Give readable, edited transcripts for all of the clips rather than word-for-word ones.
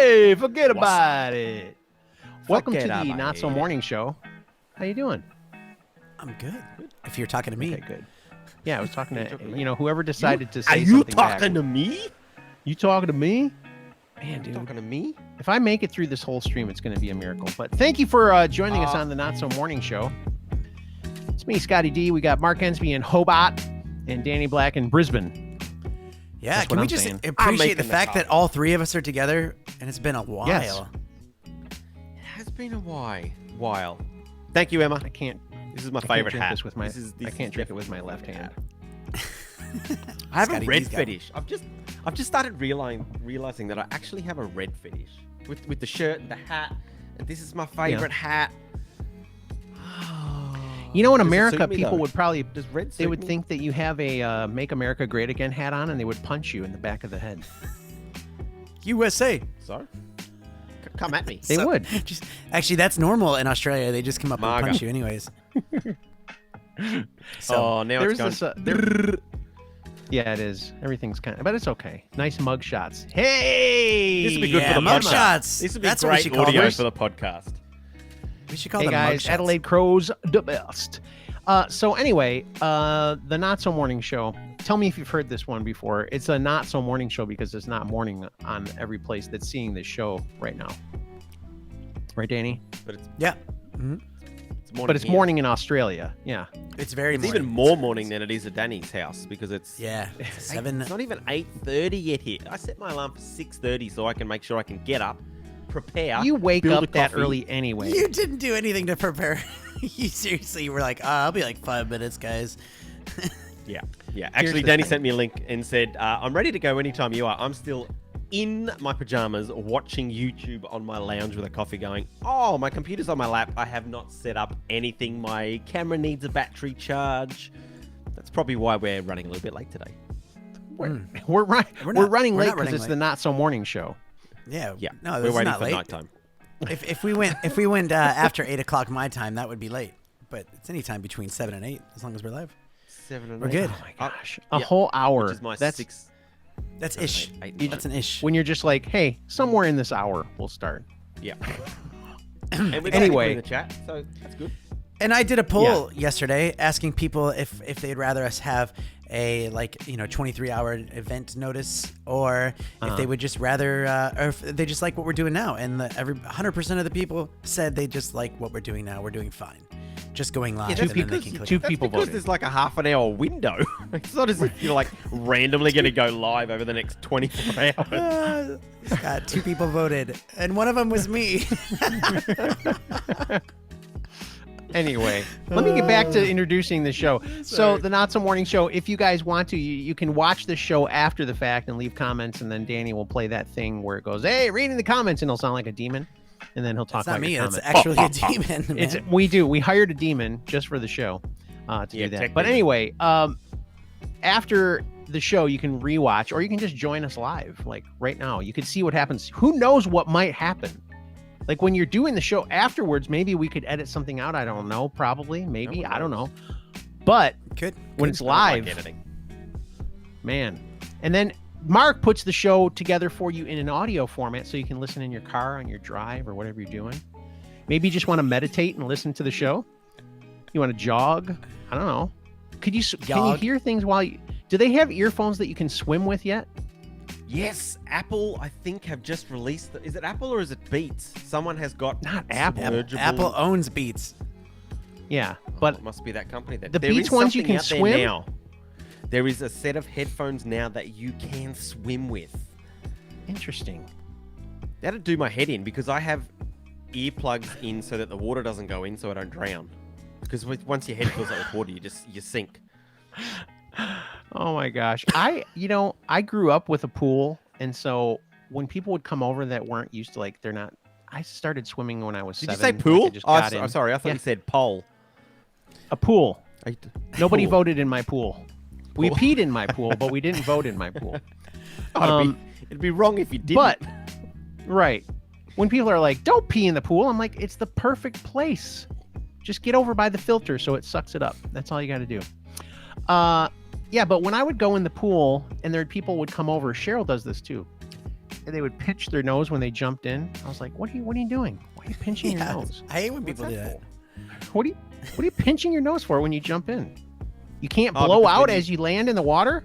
Hey, forget about it. Welcome to the Not So Morning Show. How you doing? I'm good. If you're talking to me. Okay, good. Yeah, I was talking to, whoever decided to say Are you something back. talking to me? You talking to me? Man, dude. Talking to me? If I make it through this whole stream, it's going to be a miracle. But thank you for joining us on the Not So Morning Show. It's me, Scotty D. We got Mark Ensby in Hobart and Danny Black in Brisbane. Yeah, That's can we just appreciate the fact that all three of us are together and it's been a while? Yes. It has been a while. Thank you, Emma. I can't. This is my favorite hat. I can't drink it with my left hand. I have a red fetish. I've just started realizing that I actually have a red fetish with the shirt and the hat. And this is my favorite hat. You know, in America, people would probably they would think that you have a "Make America Great Again" hat on, and they would punch you in the back of the head. USA. Sorry. Come at me. They would. Actually, that's normal in Australia. They just come up and punch you anyways. So now there's it's gone. Yeah, it is. Everything's but it's okay. Nice mug shots. Hey, This would be good for the mug podcast. shots. This would be That's what we great should call audio them. for the podcast. We should call hey them mug guys, shots. Adelaide Crows the best. So anyway, the Not So Morning Show. Tell me if you've heard this one before. It's a Not So Morning Show because it's not morning on every place that's seeing this show right now. Right, Danny? But it's Yeah. Mm-hmm. But it's morning in Australia. Yeah. It's very It's morning. even more morning than it is at Danny's house because it's It's 7. It's not even 8:30 yet here. I set my alarm for 6:30 so I can make sure I can get up, prepare. You wake build up a that coffee. early anyway. You didn't do anything to prepare. You seriously were like, I'll be like 5 minutes, guys. Yeah. Here's Actually, the Danny thing. sent me a link and said, I'm ready to go anytime you are. I'm still in my pajamas watching YouTube on my lounge with a coffee going, oh, my computer's on my lap. I have not set up anything. My camera needs a battery charge. That's probably why we're running a little bit late today. We're running late because it's the Not So Morning Show. Yeah. Yeah. No, we're this is waiting not for late. nighttime. If we went after 8 o'clock my time, that would be late. But it's any time between 7 and 8, as long as we're live. 7 and We're 8. good. Oh my gosh. A whole hour. Which is my That's 6. That's ish. 8, That's an ish. when you're just like, hey, somewhere in this hour we'll start. Yeah. And we're Anyway. in the chat, so that's good. And I did a poll yesterday asking people if they'd rather us have a 23-hour event notice or if they would just rather or if they just like what we're doing now. And 100% of the people said they just like what we're doing now. We're doing fine. Just going live. that's and then they because can click two on. That's people because voted. there's like a half an hour window. It's not as if you're like randomly going to go live over the next 24 hours. Scott, 2 people voted, and one of them was me. Anyway, let me get back to introducing the show. So the Not So Morning Show, if you guys want to, you can watch the show after the fact and leave comments, and then Danny will play that thing where it goes, hey, reading the comments, and he'll sound like a demon. And then he'll talk It's not about me. your It's comments. actually a demon. Man. We hired a demon just for the show to do that. But technically. anyway, after the show, you can rewatch or you can just join us live. Like right now, you can see what happens. Who knows what might happen? Like when you're doing the show afterwards, maybe we could edit something out. I don't know. Probably, maybe. I don't know. But when it's live, man. And then Mark puts the show together for you in an audio format so you can listen in your car, on your drive, or whatever you're doing. Maybe you just want to meditate and listen to the show. You want to jog. I don't know. Can you hear things while you... Do they have earphones that you can swim with yet? Yes, Apple, I think, have just released... Is it Apple or is it Beats? Someone has got... Not Apple. Apple owns Beats. Yeah, but it must be that company then. the There Beats is ones you something can out there swim? now. There is a set of headphones now that you can swim with. Interesting. That'd do my head in because I have earplugs in so that the water doesn't go in so I don't drown. Because once your head fills up with water, you sink. Oh my gosh. I grew up with a pool, and so when people would come over that weren't used to I started swimming when I was 7. Did you say pool? I just got in. I'm sorry. I thought you said pole. A pool. Nobody Pool. voted in my pool. We peed in my pool, but we didn't vote in my pool. It'd be wrong if you didn't. But, right. When people are like, don't pee in the pool, I'm like, it's the perfect place. Just get over by the filter so it sucks it up. That's all you got to do. Yeah, but when I would go in the pool and people would come over, Cheryl does this too. and they would pinch their nose when they jumped in. I was like, what are you doing? Why are you pinching your nose? I hate when people do that. What are you pinching your nose for when you jump in? You can't blow out as you land in the water?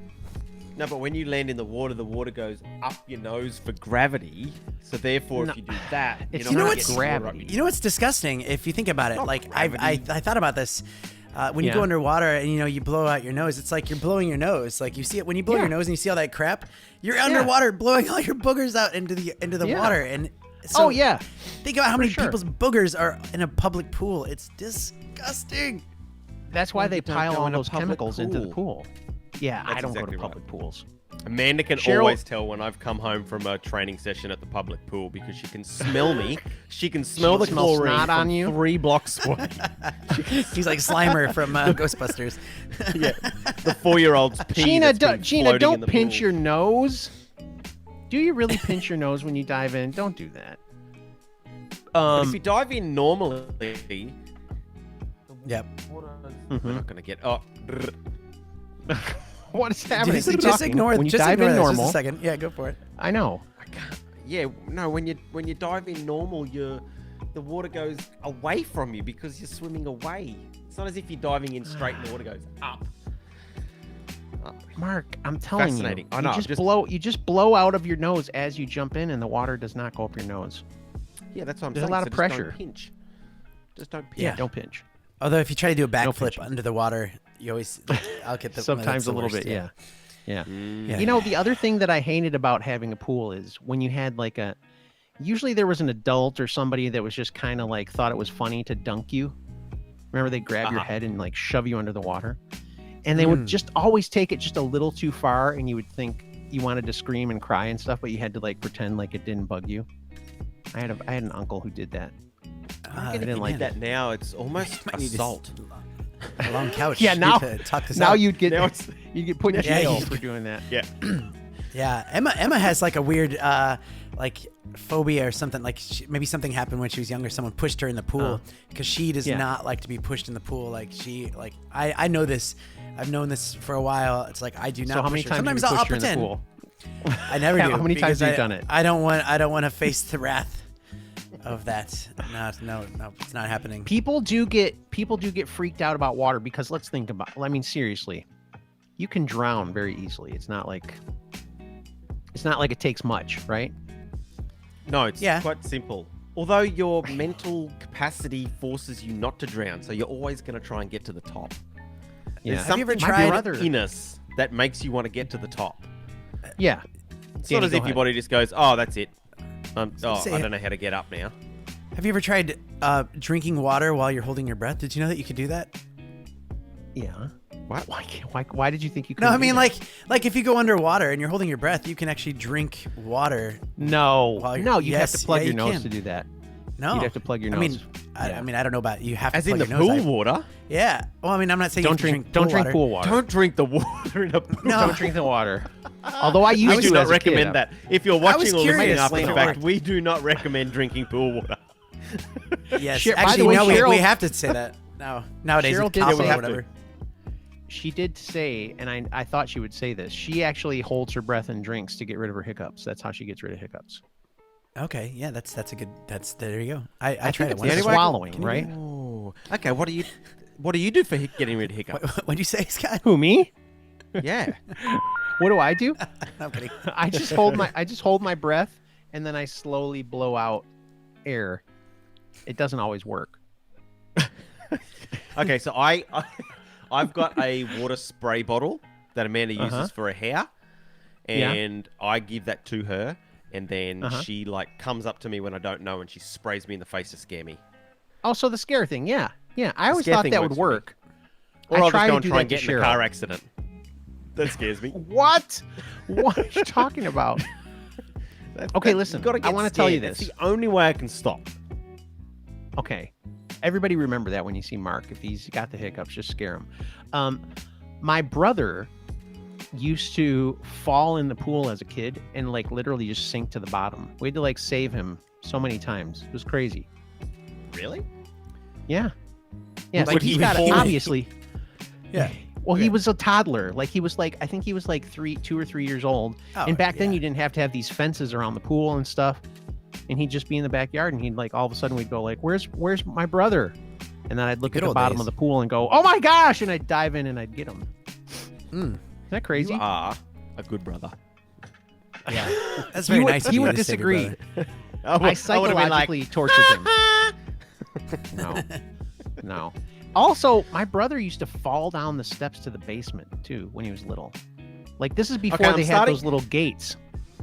No, but when you land in the water goes up your nose for gravity. So therefore, if you do that, it's you're not not getting gravity. You know what's disgusting? If you think about it, like I thought about this. When you Yeah. go underwater and you blow out your nose, it's like you're blowing your nose. Like you see it when you blow your nose and you see all that crap. You're underwater blowing all your boogers out into the water. And so think about how many people's boogers are in a public pool. It's disgusting. That's why they you don't pile go all in a those public chemicals into the pool. pool. Yeah, That's I don't exactly go to right. public pools. Amanda can Cheryl- always tell when I've come home from a training session at the public pool because she can smell me. She can smell the smell chlorine snot from on you? 3 blocks away. He's like Slimer from Ghostbusters. Yeah, the 4-year-old's pee. Gina, don't pinch your nose. Do you really pinch your nose when you dive in? Don't do that. If you dive in normally, Yep. we're not gonna get. Oh, What is happening? Just Talking. ignore when you dive in that. normal. Just a second. Yeah, go for it. I know. I can't. Yeah, no. When you dive in normal, the water goes away from you because you're swimming away. It's not as if you're diving in straight and the water goes up. Mark, I'm telling you, Fascinating. I know, you just blow out of your nose as you jump in, and the water does not go up your nose. Yeah, that's what I'm There's saying. a lot so of just pressure. Don't pinch. Just don't pinch. Yeah, don't pinch. Although if you try to do a backflip pinching. under the water, you always I'll get the Sometimes that's a the little worst, bit, yeah. Yeah. You know, the other thing that I hated about having a pool is when you had like usually there was an adult or somebody that was just kind of like thought it was funny to dunk you. Remember they grab your head and like shove you under the water? And they would just always take it just a little too far, and you would think you wanted to scream and cry and stuff, but you had to like pretend like it didn't bug you. I had an uncle who did that. I didn't like that now. It's almost assault. A long couch. Yeah, now to talk this now out. you'd get Now you'd get put in Yeah, jail you- for doing that. Yeah. Yeah, Emma has like a weird like phobia or something. Like maybe something happened when she was younger. Someone pushed her in the pool because she does not like to be pushed in the pool. Like I know this. I've known this for a while. It's like I do not. So how many push her. times Sometimes have you I'll pushed her in the pretend. pool? I never do. How many times because have you done it? I don't want to face the wrath of that. No, it's not happening. People do get freaked out about water because let's think about. I mean, seriously, you can drown very easily. It's not like it takes much, right? No, it's quite simple. Although your mental capacity forces you not to drown, so you're always going to try and get to the top. Yeah. There's Have you ever something tried- about Guinness that makes you want to get to the top. Yeah. It's Danny, not as go if your ahead. body just goes, oh, that's it. I say- don't know how to get up now. Have you ever tried drinking water while you're holding your breath? Did you know that you could do that? Yeah. What? Why did you think you could? No, I mean like if you go underwater and you're holding your breath, you can actually drink water. No, While you're- no, you have Yes, to plug yeah, your you nose can. to do that. No, You'd have to plug your nose. I mean, I don't know about you. Have to As plug in the your nose. pool water? Yeah. Well, I mean, I'm not saying Don't you have to drink pool water. Don't drink the water in a pool. No. Don't drink the water. Although I used We to do not as a kid. recommend that. If you're I was watching or listening curious after if the it fact, worked. we do not recommend drinking pool water. Yes. By the Actually, way, no. Cheryl- We have to say that now. Nowadays, Cheryl it's did Costco say- or whatever. She did say, and I thought she would say this. She actually holds her breath and drinks to get rid of her hiccups. That's how she gets rid of hiccups. Okay. Yeah. That's a good. There you go. I tried it it's once. the swallowing, right? Oh, okay. What do you do for getting rid of hiccups? What'd you say, Scott? Who, me? Yeah. What do I do? I'm kidding. I just hold my breath and then I slowly blow out air. It doesn't always work. Okay, so I've got a water spray bottle that Amanda uses for her hair, and I give that to her, and then she like comes up to me when I don't know, and she sprays me in the face to scare me. Oh, so the scare thing, yeah. I always scare thought thing that would works for me. work. Or I'll just try go to and do try that and to get in a Cheryl. car accident. That scares me. What? What are you talking about? Okay, listen, I want to tell you this. That's the only way I can stop. Okay. Everybody remember that when you see Mark. If he's got the hiccups, just scare him. My brother used to fall in the pool as a kid and like literally just sink to the bottom. We had to like save him so many times. It was crazy. Really? Yeah. Yeah, Like like he's he got falls- obviously. Yeah. Well, he was a toddler. Like he was like, I think he was like 2 or 3 years old. And back then you didn't have to have these fences around the pool and stuff. And he'd just be in the backyard, and he'd like all of a sudden we'd go like, "Where's my brother?" And then I'd look at the bottom of the pool and go, "Oh my gosh!" And I'd dive in and I'd get him. Isn't that crazy? You are a good brother. Yeah, that's very nice. He would disagree. I psychologically tortured him. No. Also, my brother used to fall down the steps to the basement too when he was little. Like this is before they had those little gates.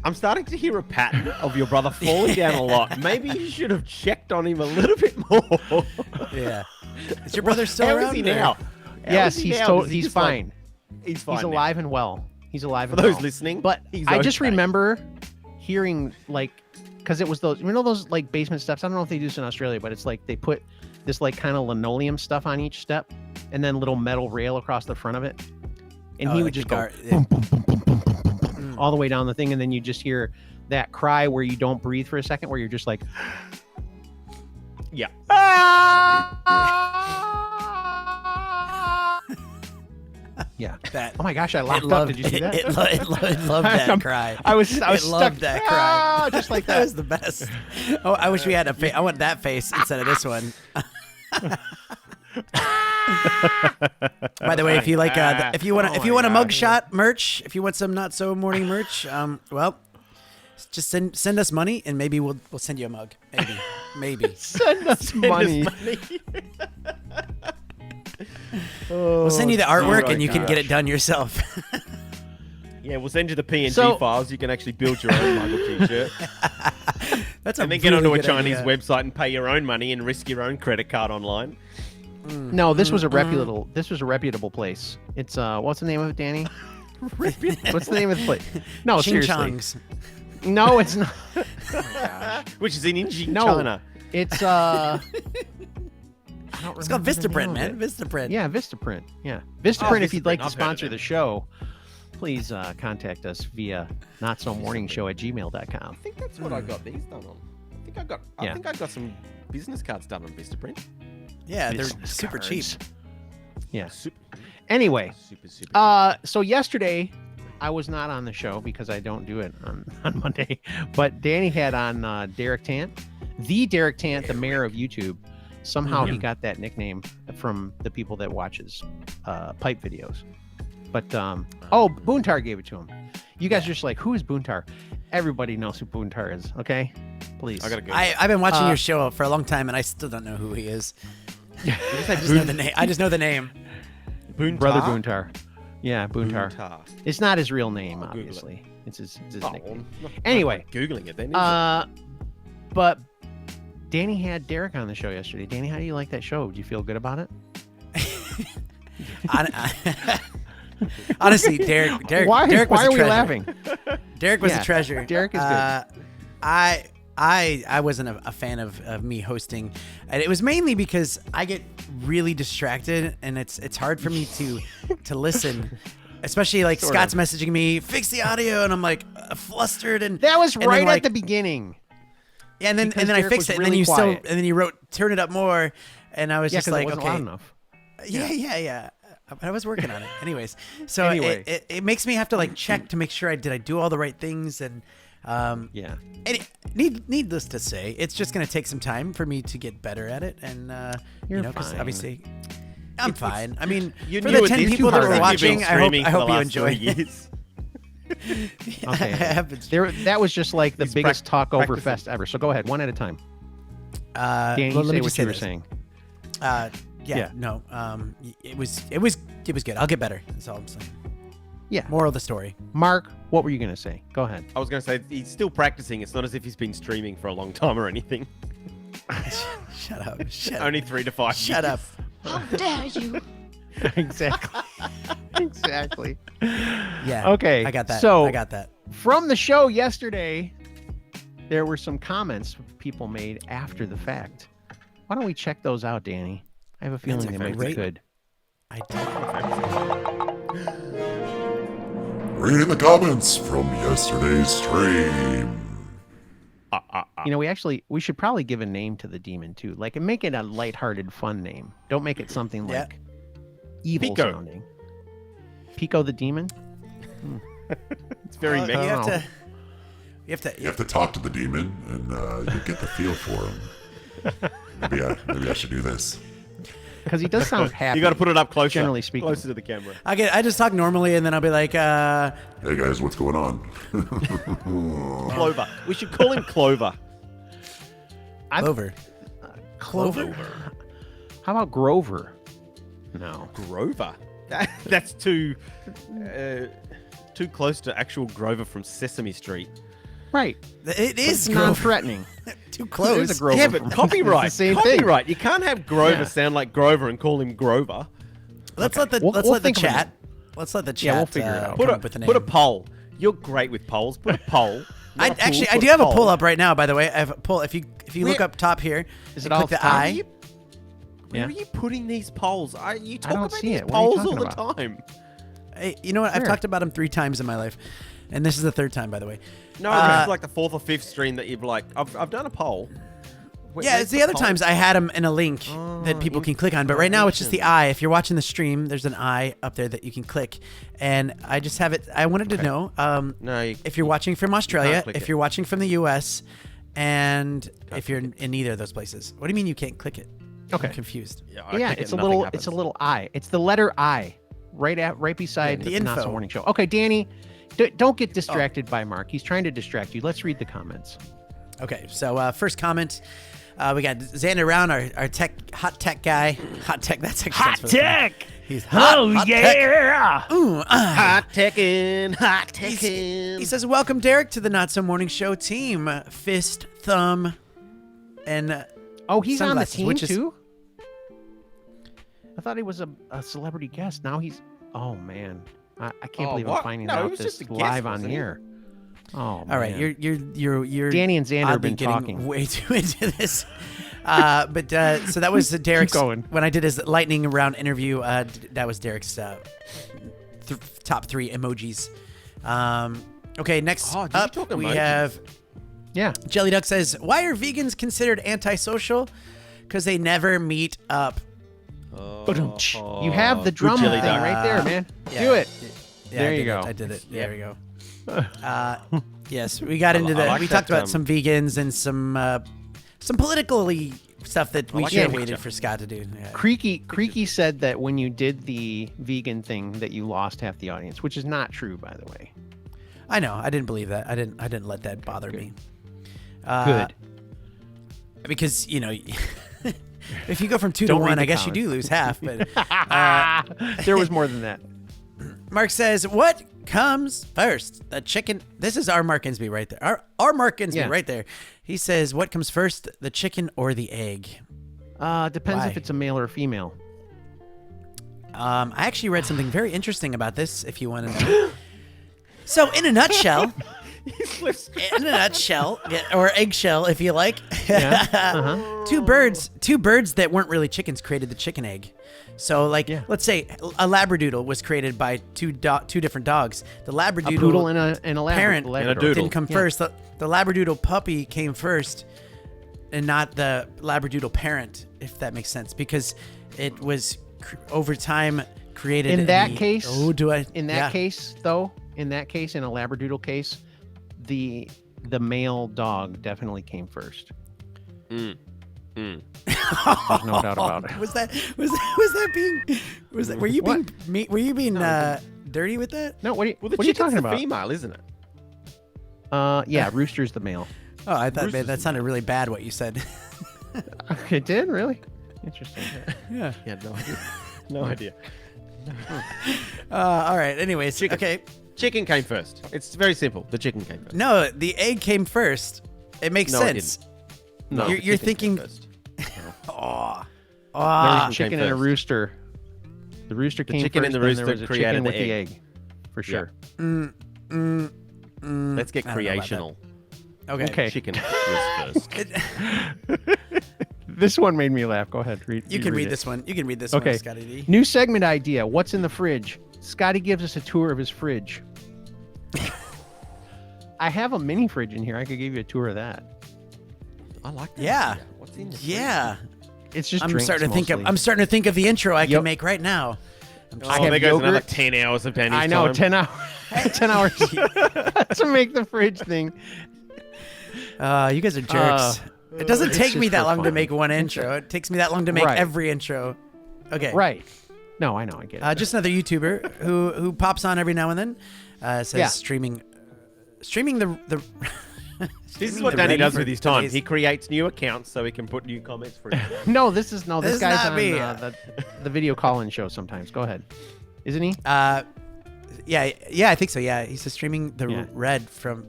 I'm starting to hear a pattern of your brother falling down a lot. Maybe you should have checked on him a little bit more. Yeah. Is your brother still How around? is he now? Yes, he's fine. He's fine. He's alive and well. He's alive and well. well. For those listening, but I just remember hearing like, because it was those, those like basement steps. I don't know if they do this in Australia, but it's like they put this like kind of linoleum stuff on each step, and then little metal rail across the front of it, and he would just go boom, boom, boom, boom, boom, boom, boom, boom, all the way down the thing, and then you just hear that cry where you don't breathe for a second, where you're just like, yeah. Yeah. That. Oh my gosh, I laughed up. Did you see that? It loved that cry. I was loved that cry. Just like that. That was the best. Oh, I wish we had a face. I want that face instead of this one. By the way, if you like, if you want a mugshot merch, if you want some Not So Morning merch, well, just send us money and maybe we'll send you a mug. Maybe. Send us money. We'll send you the artwork and you can get it done yourself. Yeah, we'll send you the PNG files. You can actually build your own mug or t-shirt. That's and then get onto a Chinese website and pay your own money and risk your own credit card online. No, this was a reputable. This was a reputable place. It's what's the name of it, Danny? What's the name of the place? No, seriously. No, it's not. Oh my gosh. Which is in China. It's It's called Vistaprint, man. Vistaprint. Yeah, Vistaprint. Yeah, Vistaprint. If you'd like to sponsor the show, please contact us via notsomorningshow@gmail.com. I think that's what I got these done on. I think I got some business cards done on Vistaprint. Yeah, they're super cheap. Yeah. Super. Anyway, super. so yesterday I was not on the show because I don't do it on Monday, but Danny had on Derek Tant, the mayor of YouTube. Somehow he got that nickname from the people that watches pipe videos. But Boontar gave it to him. You guys are just like, who is Boontar? Everybody knows who Boontar is. Okay, please. I gotta go. I've been watching your show for a long time, and I still don't know who he is. I just know the name. Boontar? Brother Boontar. Yeah, Boontar. It's not his real name, obviously. It's his nickname. Anyway, Googling it then. But Danny had Derek on the show yesterday. Danny, how do you like that show? Do you feel good about it? Honestly, Derek why was are we laughing? Derek was a treasure. Derek is good. I wasn't a fan of me hosting, and it was mainly because I get really distracted, and it's hard for me to listen. Especially like Scott's messaging me, fix the audio, and I'm like flustered, and that was right at the beginning. Yeah, and then I fixed it, really and then you wrote turn it up more, and I was just like, it wasn't loud enough. Yeah. I was working on it. Anyways, so it makes me have to like check to make sure did I do all the right things, and And needless to say, it's just going to take some time for me to get better at it, and because obviously I'm fine. I mean, for the 10 people that were watching, I hope you enjoy it. Okay. That was just like the biggest talk over fest ever. So go ahead, one at a time. Danny, say what you were saying. It was good. I'll get better. That's all I'm saying. Yeah. Moral of the story. Mark, what were you gonna say? Go ahead. I was gonna say he's still practicing. It's not as if he's been streaming for a long time or anything. Shut up. Only 3 to 5 years. Shut up. How dare you? Exactly. Exactly. Yeah. Okay. I got that. So I got that. From the show yesterday, there were some comments people made after the fact. Why don't we check those out, Danny? I have a feeling they might be good. I do. Reading the comments from yesterday's stream. We should probably give a name to the demon too. Like, and make it a lighthearted, fun name. Don't make it something like evil Pico. sounding. Pico the demon. It's very You Mexican. have to. You You have to talk to the demon, and you get the feel for him. Maybe I should do this. Because he does sound happy. You got to put it up closer. Generally speaking. Closer to the camera. I just talk normally, and then I'll be like, Hey guys, what's going on? Clover. We should call him Clover. Clover. Clover. How about Grover? No. Grover. That's too close to actual Grover from Sesame Street. Right. It is It's non-threatening. too It close. is a Grover. Yeah, but from- copyright. It's the same thing. Copyright. You can't have Grover Yeah. sound like Grover and call him Grover. Let's Okay. let the We'll think of chat. Let's let the chat. Yeah, we'll figure it out. come up with a name. Put a poll. You're great with polls. Put a poll. I Not a poll, I put do have a poll. pull up right now. By the way, I have a pull. If you look Where- up top here, Is and it all click the at the top? eye. Where Yeah. are you putting these polls? You talk don't about see these it. What are you polls all talking the about? time. Hey, you know what? I've Where? talked about them 3 times in my life, and this is the 3rd time, by the way. No, this is like the 4th or 5th stream that you've like. I've done a poll. Yeah, it's the other times I had them in a link that people can click on, but right now it's just the eye. If you're watching the stream, there's an eye up there that you can click, and I just have it. I wanted to know No, if you're watching from Australia, click if it. you're watching from the U.S., and if you're in either of those places. What do you mean you can't click it? Okay. I'm confused. I Yeah, click it it's and a nothing little. happens. It's a little I. It's the letter I, right beside the the Not So info. Morning Show. Okay, Danny, don't get distracted by Mark. He's trying to distract you. Let's read the comments. Okay, so first comment. We got Xander Round, our hot tech guy. Hot tech. That's actually Hot sounds really funny. tech. He's hot tech. yeah. Ooh, hot techin', hot He techin'. says, "Welcome, Derek, to the Not So Morning Show team. Fist, thumb, and Oh, he's on the sunglasses, team which is- too. I thought he was a celebrity guest. Now he's. Oh man, I can't Oh, believe what? I'm finding No, he out was this just a guest, live on wasn't the he? air. Oh, all right, man. you're Danny and Xander have oddly been getting talking. way too into this. So that was Derek's. going. When I did his lightning round interview, that was Derek's top 3 emojis. Okay, next Oh, did you up talk we emojis? have Yeah. Jelly Duck says, "Why are vegans considered antisocial? Because they never meet up." You have the drum Jelly thing Duck. right there, man. Yeah. Do it. Yeah, There I you did go. it. I did it. Yeah. There we go. Yes, we got into I like we that, talked about some vegans and some politically stuff that we like should have that waited picture. for Scott to do. Yeah. Creaky said that when you did the vegan thing that you lost half the audience, which is not true, by the way. I know. I didn't believe that. I didn't let that bother me. Good. Because if you go from 2 to Don't read 1, the I guess you do comments. lose half. But There was more than that. Mark says, "What comes first? The chicken." This is our Mark Insby right there. Our Mark Insby Yeah. right there. He says, "What comes first, the chicken or the egg?" Depends Why? if it's a male or female. I actually read something very interesting about this. If you want to know. So, in a nutshell, or eggshell, if you like, Yeah. Uh-huh. two birds that weren't really chickens created the chicken egg. So, like, Yeah. let's say a labradoodle was created by two different dogs. The A labradoodle poodle and a parent Labrador. doodle. didn't come Yeah. first. The labradoodle puppy came first, and not the labradoodle parent, if that makes sense, because it was over time created. In that the- case, oh, do I? In that yeah. case, though, in a Labradoodle case, the male dog definitely came first. There's no doubt about it. Was that were you What? being were you being dirty with that? No, what are you, Well, the what are you chicken's talking the about? female, isn't it? Yeah, Rooster's the male. Oh, I thought Rooster's that sounded really bad what you said. It did, really? Interesting. Yeah. Yeah, no idea. No idea. All right. Anyways, Chicken. okay. Chicken came first. It's very simple. The chicken came first. No, the egg came first. It makes No, it sense. No, You're- the you're chicken came thinking- first. Oh. There Ah. was a chicken came and a first. rooster. The rooster came chicken first, and the then there rooster was a created chicken the with the egg. egg. For sure. Let's get I don't know about creational. Okay. Okay. Chicken was first. This one made me laugh. Go ahead. You can read it. this one. You can read this Okay. one, Scotty D. New segment idea. What's in the fridge? Scotty gives us a tour of his fridge. I have a mini fridge in here. I could give you a tour of that. I like that. Yeah. idea. What's in the Yeah. It's just I'm drinks starting to think of mostly. I'm starting to think of the intro I Yep. can make right now. I Oh, have there goes another yogurt. 10 hours of Danny's I know, time. 10 hours. 10 hours to make the fridge thing. You guys are jerks. It doesn't It's take just me that for long to fun. make one intro. It takes me that long to make Right. every intro. Okay. Right. No, I know. I get it. Just another YouTuber who pops on every now and then. Says Yeah. streaming the This is what Danny does with his time. He creates new accounts so he can put new comments for it. No, this This guy's is not on me. the video call-in show sometimes. Go ahead. Isn't he? Yeah, I think so. Yeah, he's just streaming the Yeah. red for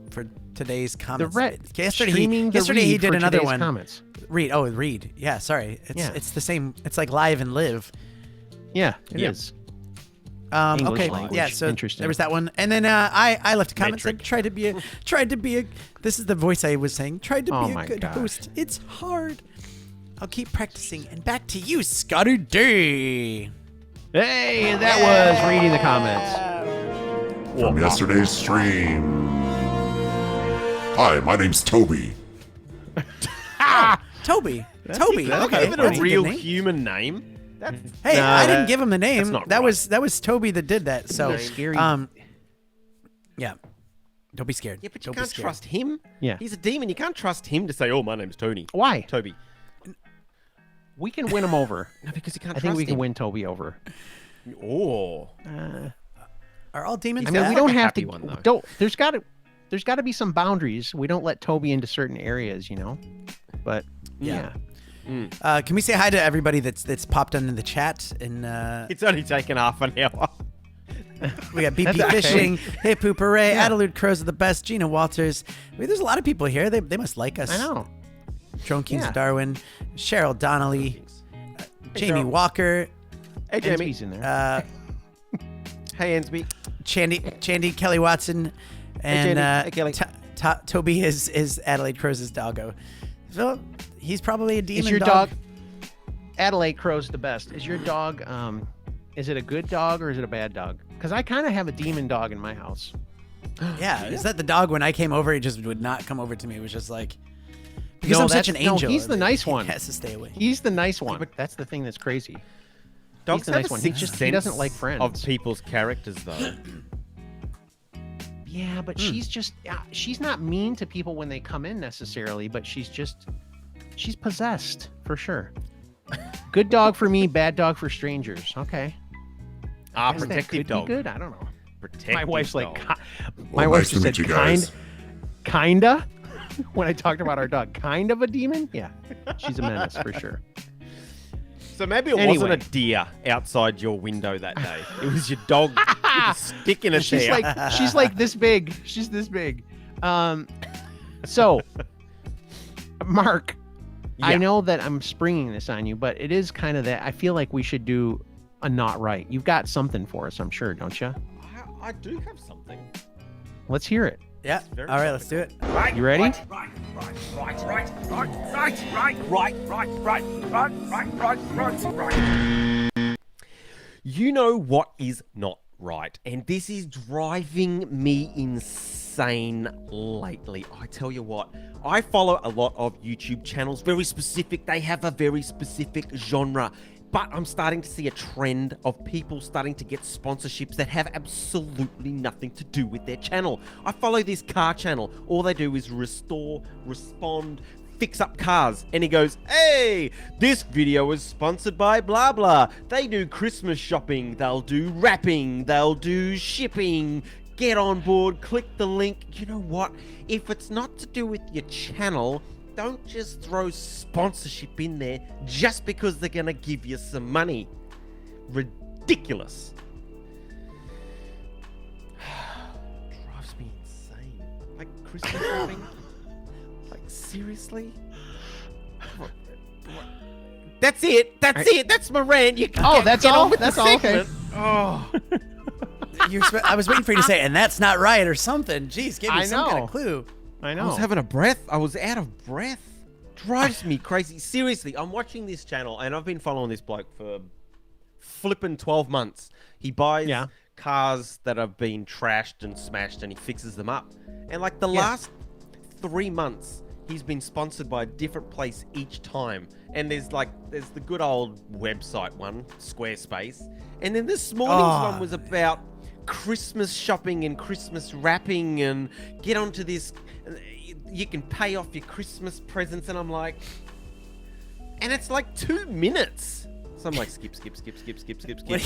today's comments. The red. Yesterday, Streaming the yesterday he read did for another today's one. Comments. Read. Oh, read. Yeah, sorry. Yeah. It's the same. It's like live and live. Yeah, it is. Yeah. English Okay. language. Yeah. So Interesting. there was that one, and then I left a comment. Said, Metric. tried to be a. This is the voice I was saying. Tried to Oh be a my good gosh. host. It's hard. I'll keep practicing. And back to you, Scotty D. Hey, that was reading the comments. From yesterday's stream. Hi, my name's Toby. Toby. Toby. That's Okay. even that's a good real name. human name. That's Hey, No, I didn't that- give him the name. that's not That right. was Toby that did that. So That's scary. yeah. Don't be scared. Yeah, but you Don't be can't scared. trust him. Yeah. He's a demon. You can't trust him to say, "Oh, my name's Tony." Why? Toby. We can win him over. No, because you can't I trust think we him. can win Toby over. Oh. Are all demons I mean, bad? we don't like a have to. happy one, though. Don't. There's got to be some boundaries. We don't let Toby into certain areas, you know. But yeah. Can we say hi to everybody that's popped into the chat? And It's only taken half an hour. we got BP That's okay. Fishing, Hey Poop Hooray, Yeah. Adelude Crows are the best, Gina Walters. I mean, there's a lot of people here. They must like us. I know. Drone Kings Yeah. of Darwin, Cheryl Donnelly, Jamie Cheryl. Walker, Hey, Jamie. Ensby's in there. Hey, Ensby. Chandy, Kelly Watson, and Chandy. Hey, Kelly. Toby is Adelaide Crows' doggo. So he's probably a demon Is your dog? Adelaide Crow's the best. Is your dog? Is it a good dog or is it a bad dog? Because I kind of have a demon dog in my house. Yeah, is that the dog? When I came over, he just would not come over to me. It was just like because I'm such an no, angel. he's the nice one. He has to stay away. He's the nice one. That's the thing that's crazy. Dogs the have nice a one. He sixth he doesn't sense like friends. of people's characters, though. Yeah, but she's just she's not mean to people when they come in necessarily, but she's possessed for sure. Good dog for me, bad dog for strangers. Okay. Ah, Guess that protective could dog. be good. I don't know. Protective My wife's like, dog. my Well, wife nice to just meet said you guys. kinda. When I talked about our dog, kind of a demon. Yeah, she's a menace for sure. So maybe it Anyway. wasn't a deer outside your window that day. It was your dog with a stick in its She's hair. she's like this big. She's this big. So, Mark, I Yeah. know that I'm springing this on you, but it is kind of that. I feel like we should do a not right. You've got something for us, I'm sure, don't you? I do have something. Let's hear it. Yeah. very All right, let's do it. You ready? You know what is not right, and this is driving me insane lately. I tell you what, I follow a lot of YouTube channels, very specific. They have a very specific genre. But I'm starting to see a trend of people starting to get sponsorships that have absolutely nothing to do with their channel. I follow this car channel. All they do is restore, respond, fix up cars. And he goes, hey, this video is sponsored by blah blah. They do Christmas shopping, they'll do wrapping, they'll do shipping. Get on board, click the link. You know what? If it's not to do with your channel, don't just throw sponsorship in there just because they're going to give you some money. Ridiculous. Drives me insane. Like Christmas shopping? Like, seriously? That's it. That's it. That's my rant. You Oh, can't that's get all? on with the That's all? Okay. segment. Oh. I was waiting for you to say, and that's not right or something. Jeez, give me I some kind know. of clue. I I know. was having a breath. I was out of breath. Drives me crazy. Seriously, I'm watching this channel and I've been following this bloke for flipping 12 months. He buys cars that have been trashed and smashed and he fixes them up. And like the last 3 months, he's been sponsored by a different place each time. And there's the good old website one, Squarespace. And then this morning's one was about Christmas shopping and Christmas wrapping and get onto this. You can pay off your Christmas presents. And I'm like, and it's like 2 minutes. So I'm like, skip.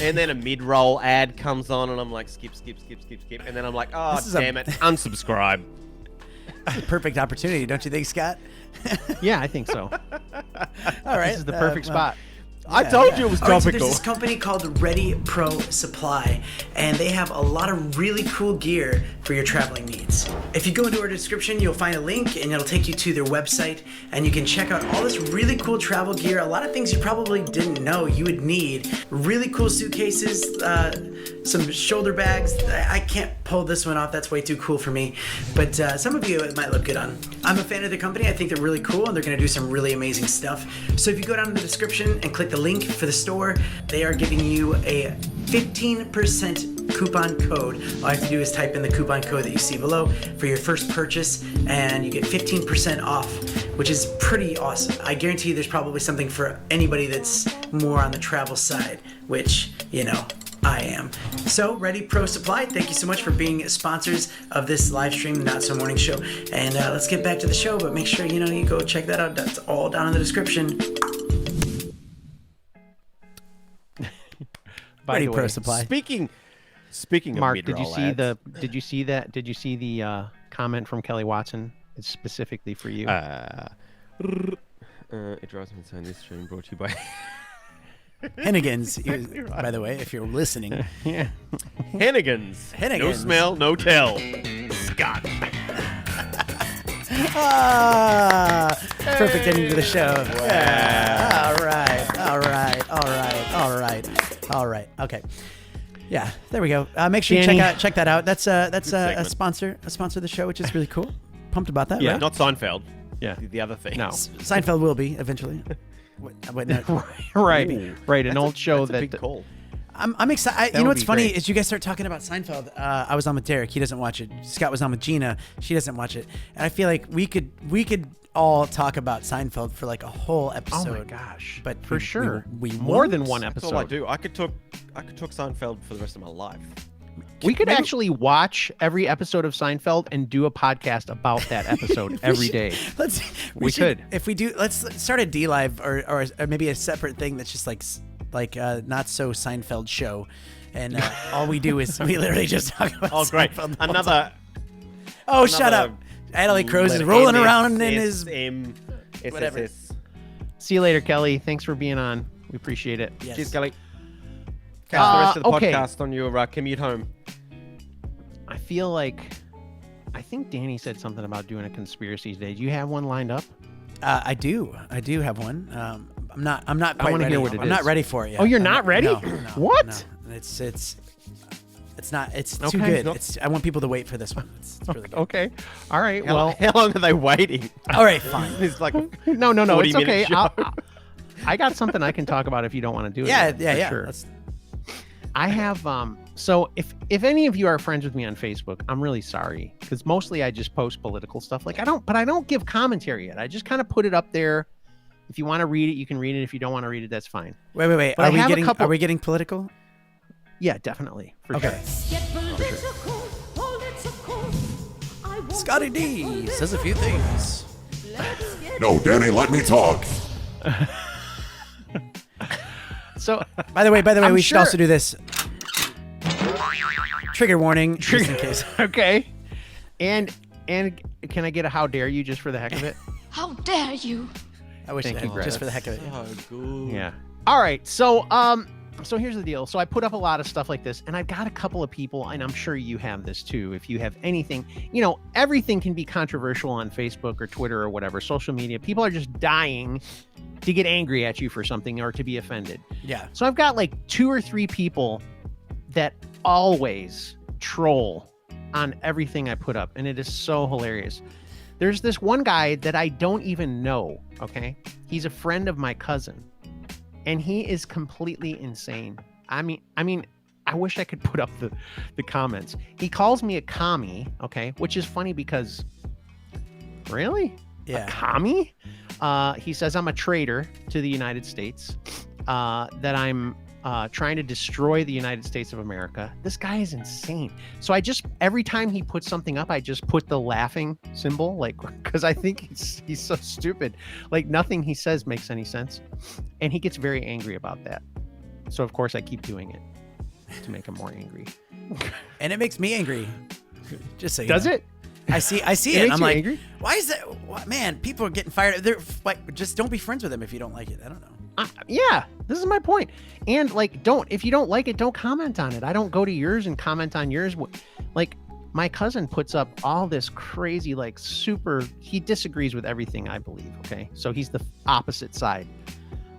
And then a mid-roll ad comes on and I'm like, skip. And then I'm like, oh, damn it, unsubscribe. It's a perfect opportunity, don't you think, Scott? Yeah, I think so. All right. This is the perfect spot. I told you it was All right, so topical. there's this company called Ready Pro Supply, and they have a lot of really cool gear for your traveling needs. If you go into our description, you'll find a link, and it'll take you to their website, and you can check out all this really cool travel gear. A lot of things you probably didn't know you would need. Really cool suitcases, some shoulder bags. I can't pull this one off. That's way too cool for me, but some of you it might look good on. I'm a fan of the company. I think they're really cool, and they're going to do some really amazing stuff. So if you go down in the description and click the link for the store, they are giving you a 15% coupon code. All you have to do is type in the coupon code that you see below for your first purchase, and you get 15% off, which is pretty awesome. I guarantee you there's probably something for anybody that's more on the travel side, which, you know, I am. So, Ready Pro Supply, thank you so much for being sponsors of this live stream, Not So Morning Show. And let's get back to the show, but make sure, you go check that out. That's all down in the description. Ready Pro Supply. Speaking Mark, of did you mid-roll see ads, Did you see that? Did you see the comment from Kelly Watson? It's specifically for you. it drives me insane. This stream brought to you by Hennigan's, by the way, if you're listening. Yeah. Hennigan's. No Hennigan's. smell, no tell. Scott. Perfect ending to the show. Yeah. All right. Okay. Yeah, there we go. Make sure Danny. you check that out. That's a segment. sponsor of the show, which is really cool. Pumped about that. Yeah. Right? Not Seinfeld. Yeah. The other thing. No. Seinfeld will be eventually. Wait, no. Right. Ooh. Right. An old show that's a big that. call. I'm excited. You would know what's be funny great. is you guys start talking about Seinfeld. I was on with Derek. He doesn't watch it. Scott was on with Gina. She doesn't watch it. And I feel like we could all talk about Seinfeld for like a whole Oh episode. my gosh. But for sure. we More won't. than one That's episode. all I do. I could talk Seinfeld for the rest of my life. We could actually watch every episode of Seinfeld and do a podcast about that episode every day. We could. should. If we do, let's start a D Live or maybe a separate thing that's just like not so Seinfeld show, and all we do is we literally just talk about. Oh, great. Seinfeld the whole Another. time. Oh, shut up! Adelaide Crows is rolling around in his whatever. SSS. See you later, Kelly. Thanks for being on. We appreciate it. Yes. Cheers, Kelly. Catch the rest of the okay. podcast on your commute home. I feel like I think Danny said something about doing a conspiracy today. Do you have one lined up? I do have one. I'm not quite wanna ready. hear what it I'm is. not ready for it yet. Oh, you're I'm not ready? No, What? No. It's not. It's too Okay. good. I want people to wait for this one. It's really good. Okay. All right. How long are they waiting? All right, fine. It's like No. 40 It's okay. minute show. I got something I can talk about if you don't want to do it. Yeah. for Sure. I have so if any of you are friends with me on Facebook, I'm really sorry because mostly I just post political stuff. Like I don't give commentary yet. I just kind of put it up there. If you want to read it, you can read it. If you don't want to read it, that's fine. Wait. But I have a Are couple- we getting political? Yeah, definitely. For Okay. sure. Get political. I want Scotty to D get says a few things. Let's get No, Danny, let me talk. So By the way, I'm we should sure- also do this. Trigger warning, just in case. okay. And can I get a how dare you just for the heck of it? How dare you? I wish Thank I you, had, Greg. just for the heck of it. Oh, good. Yeah. All right. So so here's the deal. So I put up a lot of stuff like this, and I've got a couple of people, and I'm sure you have this too. If you have anything, everything can be controversial on Facebook or Twitter or whatever, social media. People are just dying to get angry at you for something or to be offended. Yeah. So I've got like 2 or 3 people that always troll on everything I put up, and it is so hilarious. There's this one guy that I don't even know, okay? He's a friend of my cousin, and he is completely insane. I mean, I wish I could put up the comments. He calls me a commie, okay? Which is funny because, really? Yeah. A commie? He says I'm a traitor to the United States, that I'm trying to destroy the United States of America. This guy is insane. So every time he puts something up, I just put the laughing symbol, like, because I think he's so stupid. Like, nothing he says makes any sense. And he gets very angry about that. So, of course, I keep doing it to make him more angry. And it makes me angry. Just so you Does know. it? I see It it. makes I'm you like, angry? why is that? What, man, people are getting fired. They're like, just don't be friends with them if you don't like it. I don't know. Yeah, this is my point. And like, if you don't like it, don't comment on it. I don't go to yours and comment on yours. Like, my cousin puts up all this crazy, like, he disagrees with everything I believe. Okay. So he's the opposite side.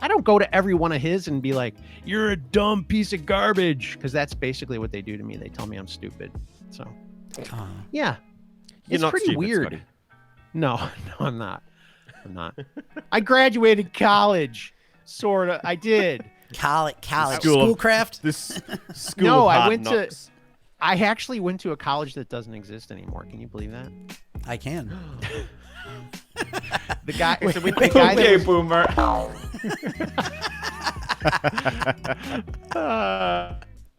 I don't go to every one of his and be like, you're a dumb piece of garbage. Cause that's basically what they do to me. They tell me I'm stupid. So yeah, it's not pretty stupid, weird. Scotty. No, I'm not. I graduated college. Sorta. I did. College, School of- schoolcraft. This school No, of I hard went to- knocks. I actually went to a college that doesn't exist anymore. Can you believe that? I can. The guy, Wait, the wait, guy that Okay, was, boomer.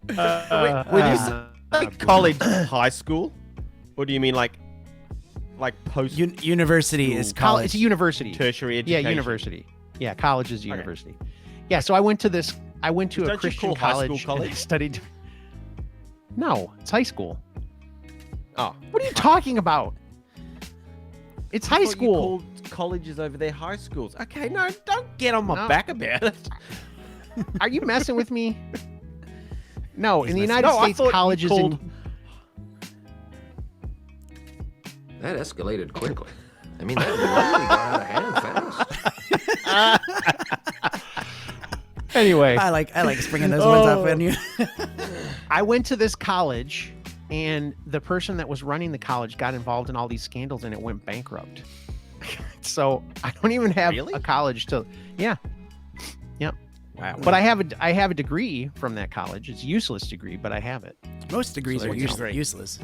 When you say college, high school, or do you mean like post University is college. it's a university. tertiary Yeah, education? university. Yeah, college is university. Yeah, so I went to a Don't you Christian call high school college, and I college? studied. No, it's high school. Oh, What are you talking about? It's high I thought you school. called colleges over there high schools. Okay, no, don't get on my No. back about it. Are you messing with me? No, in the messing- United No, I States, thought you colleges called- in That escalated quickly. I mean, that really got out of hand fast. anyway. I like springing those words up on you. I went to this college, and the person that was running the college got involved in all these scandals, and it went bankrupt. So I don't even have Really? a college to. Yeah, Wow. but I have a degree from that college. It's a useless degree, but I have it. Most degrees So are there you go. useless.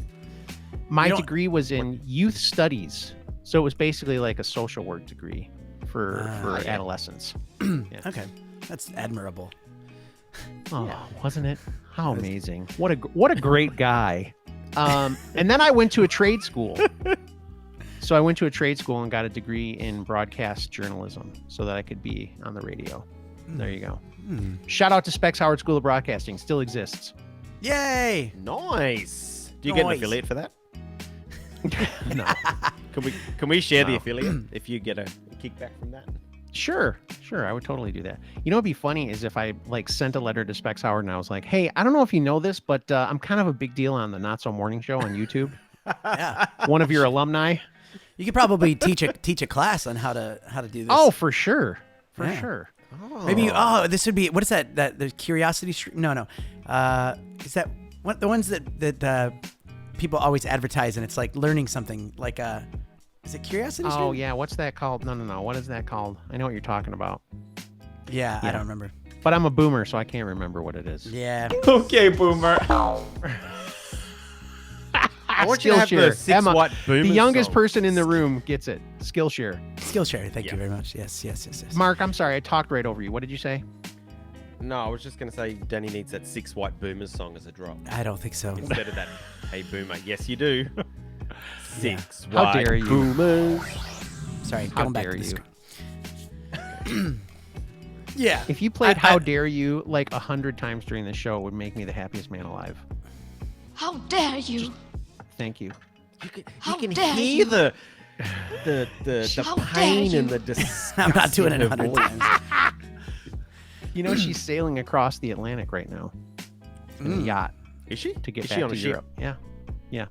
My You don't- degree was in youth studies, so it was basically like a social work degree for yeah. adolescents. Okay, that's admirable. Oh, wasn't it? How amazing! What a great guy. And then I went to a trade school. So I went to a trade school and got a degree in broadcast journalism so that I could be on the radio. There you go. Shout out to Specs Howard School of Broadcasting. Still exists. Yay! Nice. Do you get an Nice. affiliate for that? No. Can we share the Wow. affiliate if you get a kickback from that? Sure. I would totally do that. You know what'd be funny is if I like sent a letter to Specs Howard and I was like, hey, I don't know if you know this, but I'm kind of a big deal on the Not So Morning Show on YouTube. Yeah, One of your alumni. you could probably teach a class on how to do this. Oh, for sure. For Yeah. sure. Maybe. this would be. What is that? That the Curiosity Stream? No. Is that what the ones that people always advertise and it's like learning something like is it Curiosity Stream? Oh, yeah. What's that called? No. What is that called? I know what you're talking about. Yeah, I Yeah. don't remember. But I'm a boomer, so I can't remember what it is. Yeah. Okay, boomer. I want you to have the 6 Emma, Watt Boomer the youngest song. person in the room gets it. Skillshare. Skillshare. Thank Yeah. you very much. Yes. Mark, I'm sorry. I talked right over you. What did you say? No, I was just going to say Danny needs that 6 White Boomers song as a drop. I don't think so. Instead of that, hey Boomer. Yes, you do. 6 How White dare you. Boomers. Sorry, How going back dare to this. you. Yeah. If you played I- How Dare You like 100 times during the show, it would make me the happiest man alive. How dare you? Thank you. You How can dare hear you. the How pain dare and the you. disgust. I'm not doing it in her 100 voice. times. You know, she's sailing across the Atlantic right now in a yacht Is she? to get Is back she on to a ship? Europe. Yeah.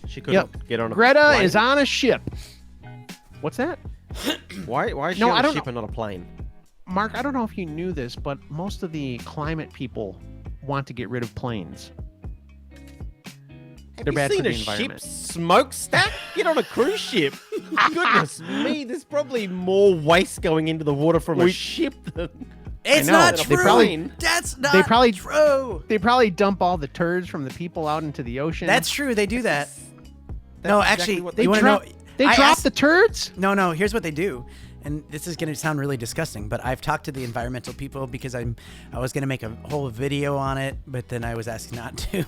She couldn't get on a Greta plane? is on a ship. What's that? Why is she No, on I a don't ship know. and not a plane? Mark, I don't know if you knew this, but most of the climate people want to get rid of planes. Have They're you bad seen for the a environment. ship's smokestack? Get on a cruise ship. Goodness me, there's probably more waste going into the water from a ship than... It's know. not They true. probably- That's not they probably- true. They probably dump all the turds from the people out into the ocean. That's true. They do that. No, That's actually, exactly what you they want to drop- know? They drop the turds? No. Here's what they do. And this is going to sound really disgusting, but I've talked to the environmental people because I was going to make a whole video on it, but then I was asked not to.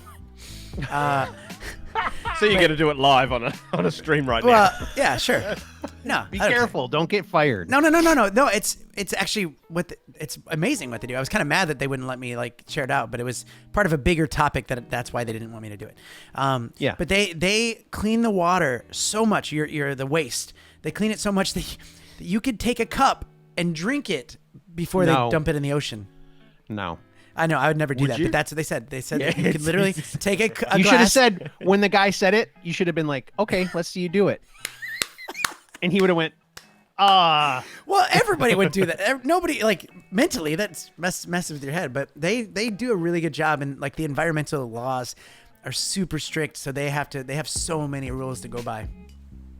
So you're going to do it live on a stream right now? Well, yeah, sure. No, Be careful. Don't get fired. No. No, it's actually it's amazing what they do. I was kind of mad that they wouldn't let me like share it out, but it was part of a bigger topic that's why they didn't want me to do it. Yeah. But they clean the water so much. You're the waste. They clean it so much that you could take a cup and drink it before they dump it in the ocean. No. I know. I would never do Would that, you? but that's what they said. They said that you could literally take a glass. You should have said, when the guy said it, you should have been like, okay, let's see you do it. And he would have went, Well, everybody would do that. Nobody, like, mentally, that's messes with your head. But they do a really good job, and like the environmental laws are super strict, so they have so many rules to go by.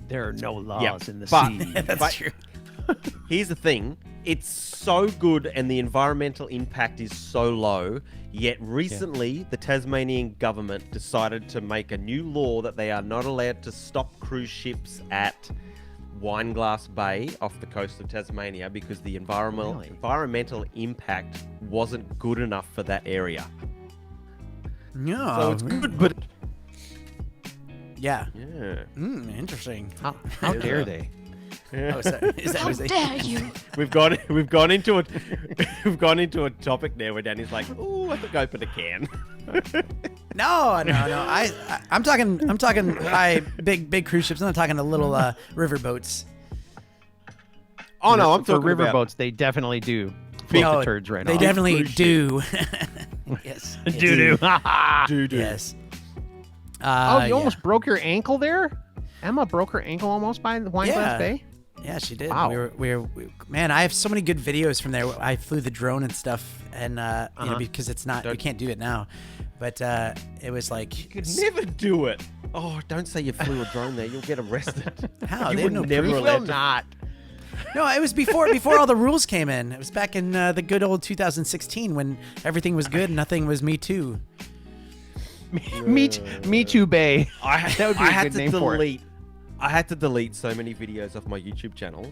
there are no laws in the but- sea. That's true. Here's the thing. It's so good and the environmental impact is so low, yet recently the Tasmanian government decided to make a new law that they are not allowed to stop cruise ships at Wineglass Bay off the coast of Tasmania because the environmental impact wasn't good enough for that area. No. So it's good, but... Yeah. Yeah. Interesting. How dare they? Oh, sorry. How dare you? We've gone into a topic there where Danny's like, "Ooh, I think I opened a can." No. I'm talking big cruise ships. I'm not talking to little river boats. Oh no, I'm For talking river about boats, they definitely do float No, the turds right They off. definitely Cruise do. Yes. do. Yes. Oh, you almost broke your ankle there? Emma broke her ankle almost by the Wineglass Bay? Yeah, she did. Wow. Man, I have so many good videos from there. I flew the drone and stuff, and you know, because it's not, we can't do it now, but it was like You could never do it. Oh, don't say you flew a drone there. You'll get arrested. how You they would have no never proof. allowed to. Not. No, it was before all the rules came in. It was back in the good old 2016 when everything was good, nothing was Me Too. Me Too Bay. That would be I a had good to name for it. delete. I had to delete so many videos off my YouTube channel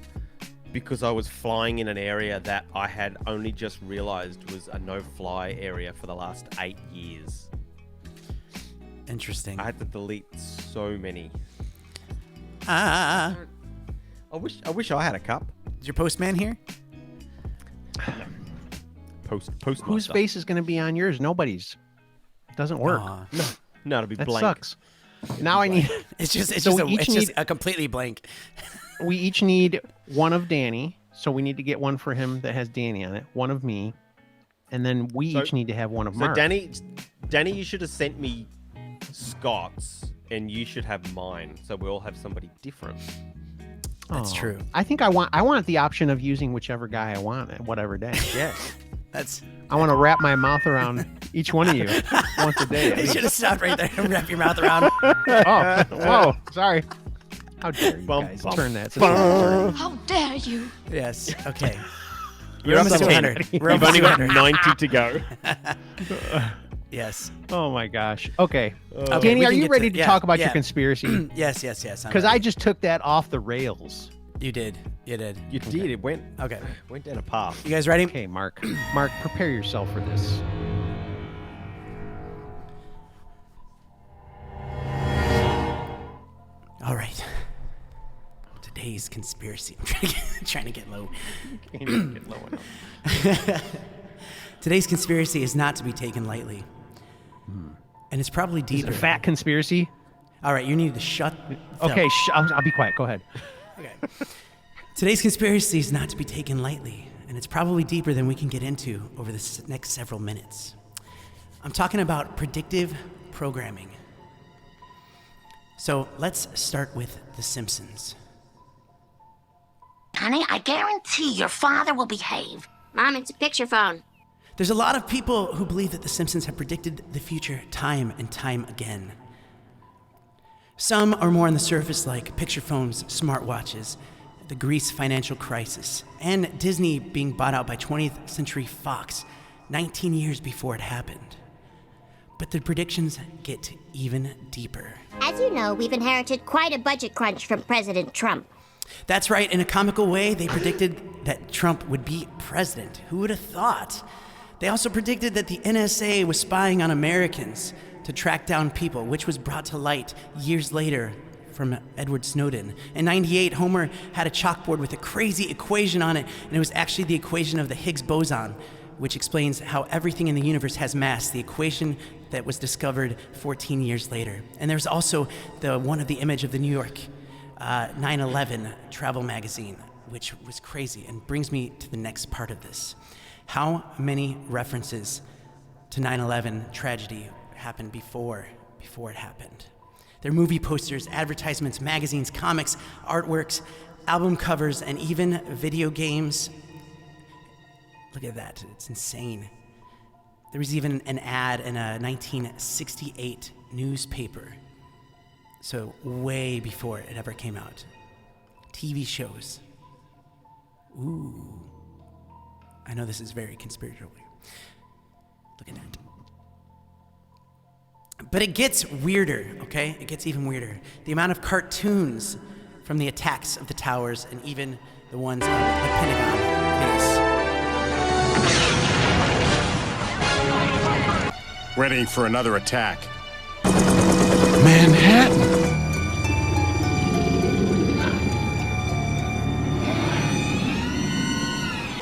because I was flying in an area that I had only just realized was a no-fly area for the last 8 years. Interesting. I had to delete so many. Ah, I wish I had a cup. is your postman here? Post. Whose face is going to be on yours? Nobody's. It doesn't work. Aw. No, it'll be That blank. sucks. Now I need. It's just So we each just need- a completely blank. We each need one of Danny, so we need to get one for him that has Danny on it. One of me, and then we So- each need to have one of So Mark. Danny, you should have sent me Scott's, and you should have mine. So we all have somebody different. That's Oh, true. I think I want the option of using whichever guy I want at whatever day. Yeah. That's. I want to wrap my mouth around each one of you once a day. at You least. should have stopped right there and wrap your mouth around. Oh, whoa, sorry. How dare you Bum, guys bum, turn that? How dare you? Yes. Okay. You're up almost to 200. 10. We're You've almost only got 200. 90 to go. Yes. Oh my gosh. Okay, Okay, Danny, we are can you get ready to yeah, talk about yeah. your conspiracy? Yes. I'm Because I ready. just took that off the rails. You did. You did. It went Okay. down a path. You guys ready? Okay, Mark. Mark, prepare yourself for this. All right. Today's conspiracy. I'm trying to get low. Get low enough. Today's conspiracy is not to be taken lightly. And it's probably Is it deeper. a fat conspiracy? All right, you need to shut. Okay, I'll be quiet. Go ahead. Okay. Today's conspiracy is not to be taken lightly, and it's probably deeper than we can get into over the next several minutes. I'm talking about predictive programming. So let's start with The Simpsons. Honey, I guarantee your father will behave. Mom, it's a picture phone. There's a lot of people who believe that The Simpsons have predicted the future time and time again. Some are more on the surface, like picture phones, smartwatches, the Greece financial crisis, and Disney being bought out by 20th Century Fox 19 years before it happened. But the predictions get even deeper. As you know, we've inherited quite a budget crunch from President Trump. That's right. In a comical way, they predicted that Trump would be president. Who would have thought? They also predicted that the NSA was spying on Americans to track down people, which was brought to light years later from Edward Snowden. In 98, Homer had a chalkboard with a crazy equation on it, and it was actually the equation of the Higgs boson, which explains how everything in the universe has mass, the equation that was discovered 14 years later. And there's also the one of the image of the New York 9/11 travel magazine, which was crazy and brings me to the next part of this. How many references to 9/11 tragedy happened before it happened? There are movie posters, advertisements, magazines, comics, artworks, album covers, and even video games. Look at that, it's insane. There was even an ad in a 1968 newspaper. So way before it ever came out. TV shows. Ooh. I know this is very conspiratorial. Look at that. But it gets weirder, okay? It gets even weirder. The amount of cartoons from the attacks of the towers and even the ones on the Pentagon. Ready for another attack. Manhattan.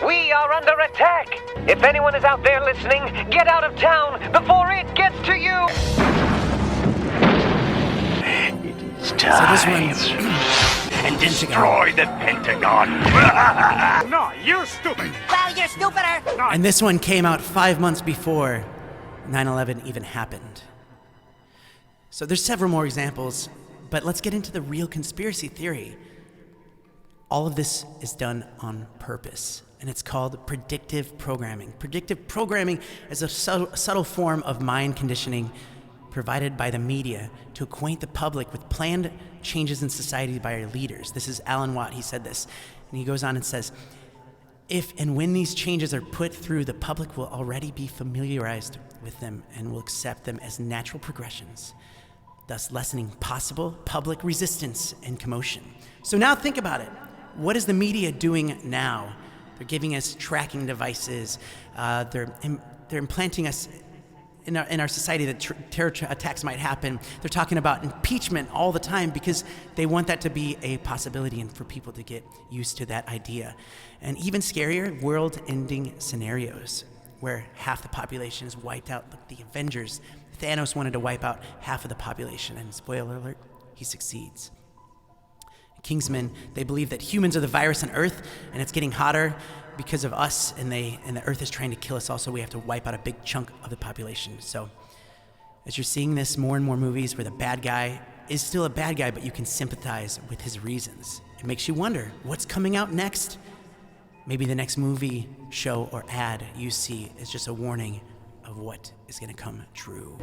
We are under attack! If anyone is out there listening, get out of town before it gets to you! It's time. And destroy the Pentagon. No, you're stupid! Well, you're stupider. And this one came out 5 months before 9/11 even happened. So there's several more examples, but let's get into the real conspiracy theory. All of this is done on purpose, and it's called predictive programming. Predictive programming is a subtle form of mind conditioning provided by the media to acquaint the public with planned changes in society by our leaders. This is Alan Watt, he said this, and he goes on and says, if and when these changes are put through, the public will already be familiarized with them and will accept them as natural progressions, thus lessening possible public resistance and commotion. So now think about it. What is the media doing now? They're giving us tracking devices. They're implanting us in our society that terror attacks might happen. They're talking about impeachment all the time because they want that to be a possibility and for people to get used to that idea. And even scarier, world-ending scenarios where half the population is wiped out. Look, the Avengers, Thanos wanted to wipe out half of the population, and spoiler alert, he succeeds. Kingsmen, they believe that humans are the virus on Earth, and it's getting hotter because of us, and the Earth is trying to kill us also. We have to wipe out a big chunk of the population. So as you're seeing this more and more movies where the bad guy is still a bad guy, but you can sympathize with his reasons, it makes you wonder, what's coming out next? Maybe the next movie, show, or ad you see is just a warning of what is going to come true.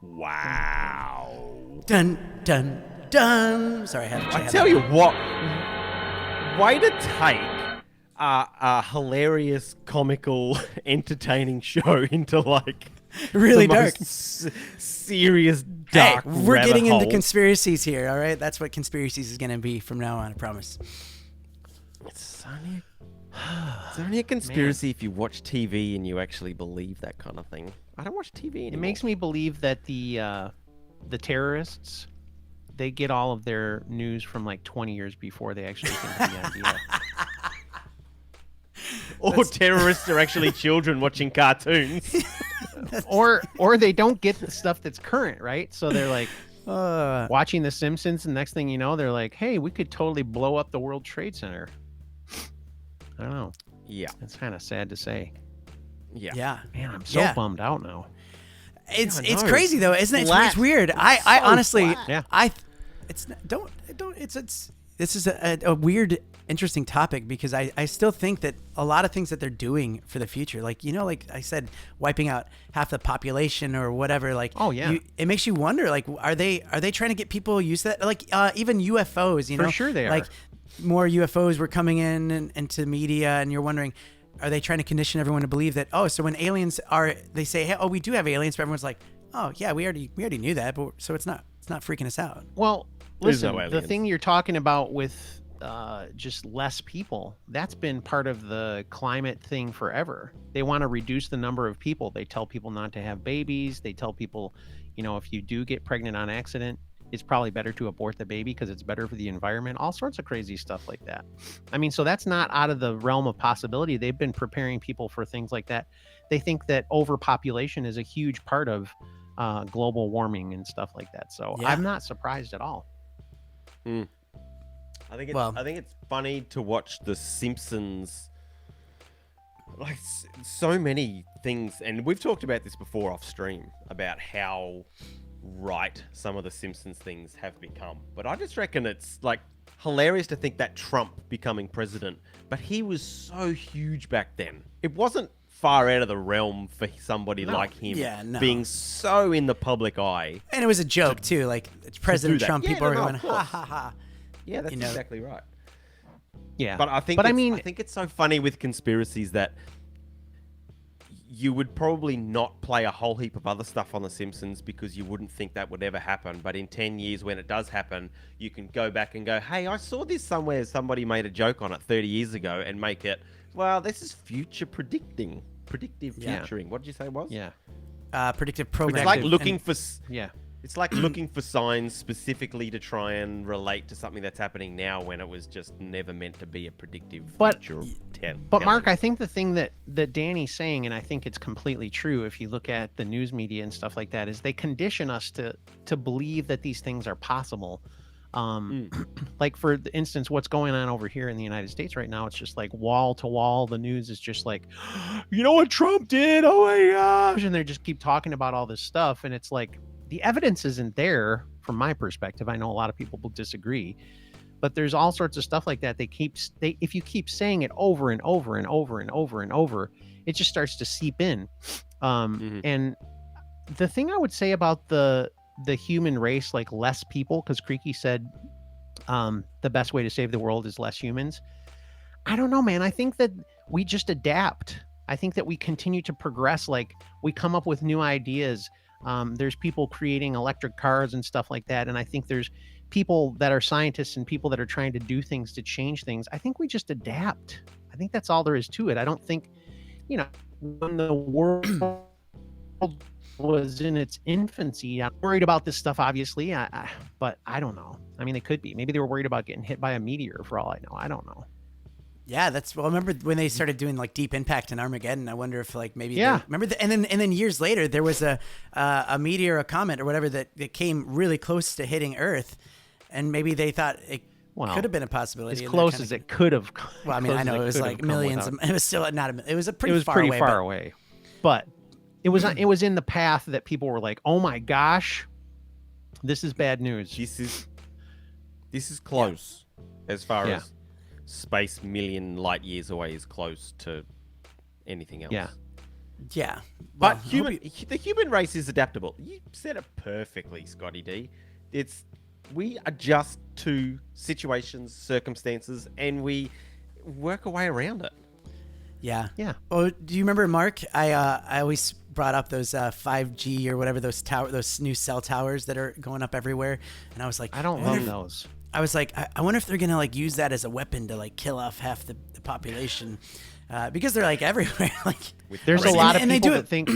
Wow. Dun, dun, dun. Sorry, I tell you what, way to take a hilarious, comical, entertaining show into like really the dark, serious, dark. Hey, we're getting hole. into conspiracies here, all right? That's what conspiracies is going to be from now on, I promise. It's only a conspiracy if you watch TV and you actually believe that kind of thing. I don't watch TV anymore. It makes me believe that the terrorists, they get all of their news from like 20 years before they actually think of the idea. Or terrorists are actually children watching cartoons. or they don't get the stuff that's current, right? So they're like watching The Simpsons, and next thing you know, they're like, hey, we could totally blow up the World Trade Center. I don't know. Yeah. It's kind of sad to say. Yeah. Man, I'm so bummed out now. It's crazy though, isn't it? It's weird. I honestly, this is a weird, interesting topic because I still think that a lot of things that they're doing for the future, like, you know, like I said, wiping out half the population or whatever, like, it makes you wonder, like, are they trying to get people used to that? Like, even UFOs, you know, for sure they are. Like, more UFOs were coming into media, and you're wondering, are they trying to condition everyone to believe that, oh, so when aliens are, they say, hey, oh, we do have aliens, but everyone's like, oh yeah, we already knew that, but so it's not freaking us out. Well, There's listen, no the aliens. thing you're talking about with just less people, that's been part of the climate thing forever. They want to reduce the number of people. They tell people not to have babies. They tell people, if you do get pregnant on accident, it's probably better to abort the baby because it's better for the environment. All sorts of crazy stuff like that. I mean, so that's not out of the realm of possibility. They've been preparing people for things like that. They think that overpopulation is a huge part of global warming and stuff like that. So Yeah. I'm not surprised at all. I think it's funny to watch The Simpsons. Like so many things, and we've talked about this before off stream about how right some of the Simpsons things have become. But I just reckon it's like hilarious to think that Trump becoming president, but he was so huge back then. It wasn't far out of the realm for somebody like him being so in the public eye. And it was a joke too. Like it's President Trump, people are going, of ha course. ha ha. Yeah, that's exactly right. Yeah. But I think I think it's so funny with conspiracies that you would probably not play a whole heap of other stuff on The Simpsons because you wouldn't think that would ever happen. But in 10 years, when it does happen, you can go back and go, hey, I saw this somewhere. Somebody made a joke on it 30 years ago and make it, well, this is future predictive futuring. What did you say it was? Yeah. Predictive programming. It's like looking for... Yeah. It's like looking for signs specifically to try and relate to something that's happening now when it was just never meant to be a predictive future. But Mark, I think the thing that Danny's saying, and I think it's completely true if you look at the news media and stuff like that, is they condition us to believe that these things are possible. Like for instance, what's going on over here in the United States right now, it's just like wall to wall. The news is just like, you know what Trump did? Oh my gosh. And they just keep talking about all this stuff. And it's like, the evidence isn't there from my perspective. I know a lot of people will disagree, but there's all sorts of stuff like that. If you keep saying it over and over and over and over and over, it just starts to seep in. And the thing I would say about the human race, like less people, because Creaky said the best way to save the world is less humans. I don't know, man. I think that we just adapt. I think that we continue to progress. Like we come up with new ideas. There's people creating electric cars and stuff like that. And I think there's people that are scientists and people that are trying to do things to change things. I think we just adapt. I think that's all there is to it. I don't think, when the world was in its infancy, I'm worried about this stuff, obviously, but I don't know. I mean, they could be. Maybe they were worried about getting hit by a meteor for all I know. I don't know. Yeah, I remember when they started doing like Deep Impact and Armageddon. I wonder if like maybe and then years later there was a meteor, a comet or whatever that came really close to hitting Earth, and maybe they thought it could have been a possibility. As close as it could have. Well, I mean, I know it was like millions. It was still not. It was pretty far away, but it was in the path that people were like, "Oh my gosh, this is bad news." This is close as far as. Space million light years away is close to anything else. Yeah. But the human race is adaptable. You said it perfectly, Scotty D. We adjust to situations, circumstances, and we work our way around it. Yeah. Oh, do you remember, Mark? I always brought up those 5G or whatever, those new cell towers that are going up everywhere, and I was like, I don't love those. I was like, I wonder if they're gonna like use that as a weapon to like kill off half the population, because they're like everywhere. Like there's a lot of people that think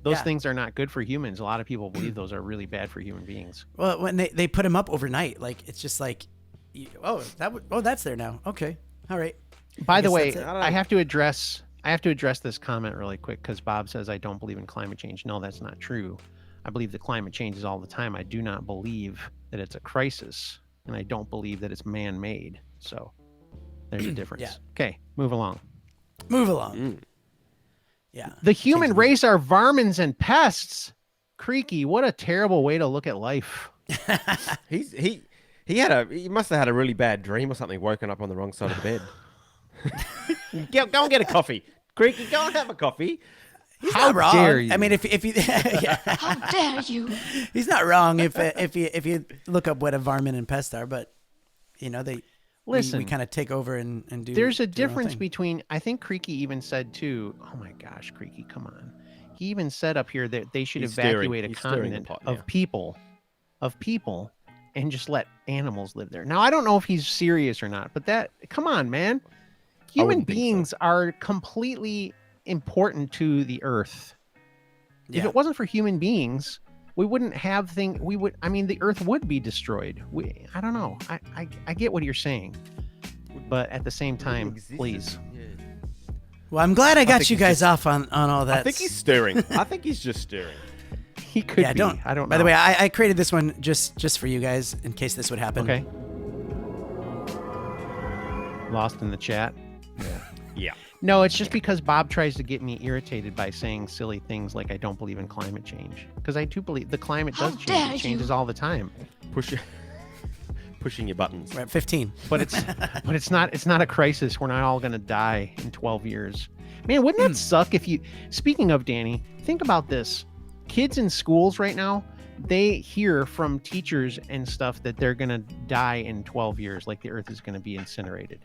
those things are not good for humans. A lot of people believe those are really bad for human beings. Well, when they put them up overnight, like it's just like, that's there now. Okay, all right. By the way, I have to address this comment really quick because Bob says I don't believe in climate change. No, that's not true. I believe that climate changes all the time. I do not believe that it's a crisis. And I don't believe that it's man-made. So there's a difference. Okay, move along. Yeah. The human race are varmints and pests. Creaky, what a terrible way to look at life. He must have had a really bad dream or something, woken up on the wrong side of the bed. Go and get a coffee. Creaky, go and have a coffee. He's not wrong. Dare you? I mean, if you, How dare you? He's not wrong if you look up what a varmint and pest are, but they. Listen, we kind of take over and do. There's a do our own difference thing. between. I think Creaky even said too. Oh my gosh, Creaky, come on. He even said up here that they should evacuate a continent of people, and just let animals live there. Now I don't know if he's serious or not, but come on, man. Human beings are completely important to the Earth. Yeah. If it wasn't for human beings, we wouldn't have things. The Earth would be destroyed. I don't know. I get what you're saying, but at the same time, please. Well, I'm glad I got you guys off on all that. I think he's stirring. I think he's just stirring. He could be. I don't know. By the way, I created this one just for you guys in case this would happen. Okay. Lost in the chat. Yeah. No, it's just because Bob tries to get me irritated by saying silly things like I don't believe in climate change. Because I do believe the climate does change. It changes all the time. Pushing your buttons. We're at 15. But it's not a crisis. We're not all gonna die in 12 years. Man, wouldn't that suck if you speaking of Danny, think about this. Kids in schools right now, they hear from teachers and stuff that they're gonna die in 12 years, like the earth is gonna be incinerated.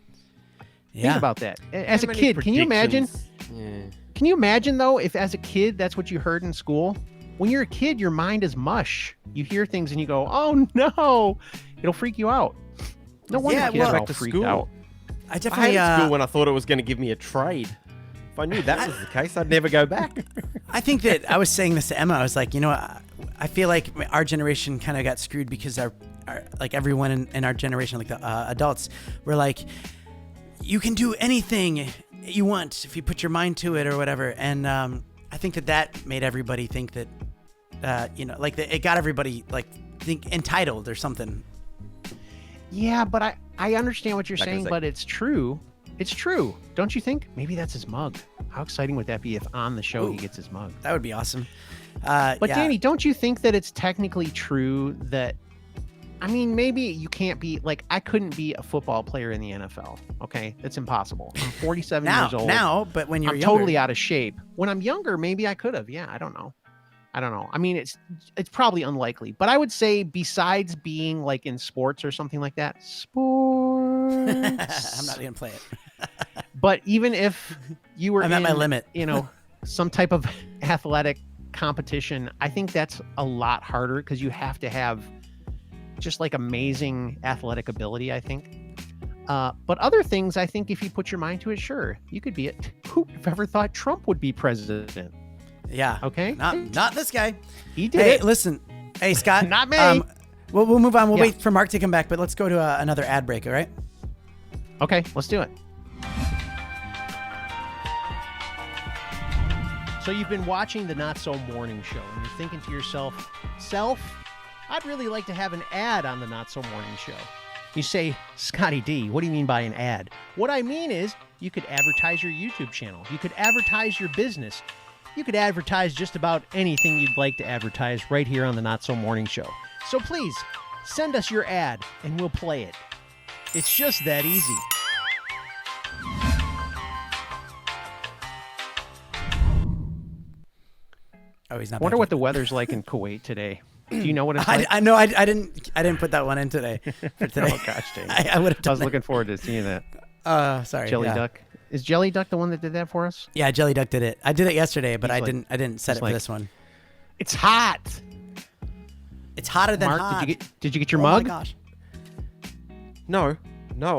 Yeah. Think about that. As a kid, can you imagine? Yeah. Can you imagine though, if as a kid that's what you heard in school? When you're a kid, your mind is mush. You hear things and you go, "Oh no!" It'll freak you out. No wonder kids are all freaked out. I definitely hated school when I thought it was going to give me a trade. If I knew that was the case, I'd never go back. I think that I was saying this to Emma. I was like, I feel like our generation kind of got screwed because our like everyone in our generation, like the adults, were like, you can do anything you want if you put your mind to it or whatever. And I think that made everybody think that, it got everybody like think entitled or something. Yeah, but I understand what you're saying, but it's true. It's true. Don't you think? Maybe that's his mug. How exciting would that be if on the show he gets his mug? That would be awesome. But Danny, don't you think that it's technically true that, maybe you can't be, like, I couldn't be a football player in the NFL, okay? That's impossible. I'm 47 years old. Now, but when you're I'm younger. totally out of shape. When I'm younger, maybe I could have. Yeah, I don't know. It's probably unlikely, but I would say besides being like in sports or something like that, sports. I'm not going to play it. But even if you were I'm at my limit. Some type of athletic competition, I think that's a lot harder because you have to have just like amazing athletic ability, I think. But other things, I think if you put your mind to it, sure, you could be it. Who would have ever thought Trump would be president? Yeah. Okay. Not this guy. He did it. Listen. Hey, Scott. Not me. We'll move on. We'll wait for Mark to come back, but let's go to another ad break, all right? Okay, let's do it. So you've been watching the Not So Morning Show, and you're thinking to yourself, I'd really like to have an ad on the Not So Morning Show. You say, Scotty D, what do you mean by an ad? What I mean is you could advertise your YouTube channel. You could advertise your business. You could advertise just about anything you'd like to advertise right here on the Not So Morning Show. So please, send us your ad and we'll play it. It's just that easy. Oh, he's not. I wonder what the weather's like in Kuwait today. Do you know what it's like? I know. I didn't put that one in today. For today. Oh gosh, dang. I would have. I was looking forward to seeing that. Sorry. Jelly Duck. Is Jelly Duck the one that did that for us? Yeah, Jelly Duck did it. I did it yesterday, but I didn't set it for this one. It's hot. It's hotter than Mark, hot. Did you get your mug? Oh my gosh. No,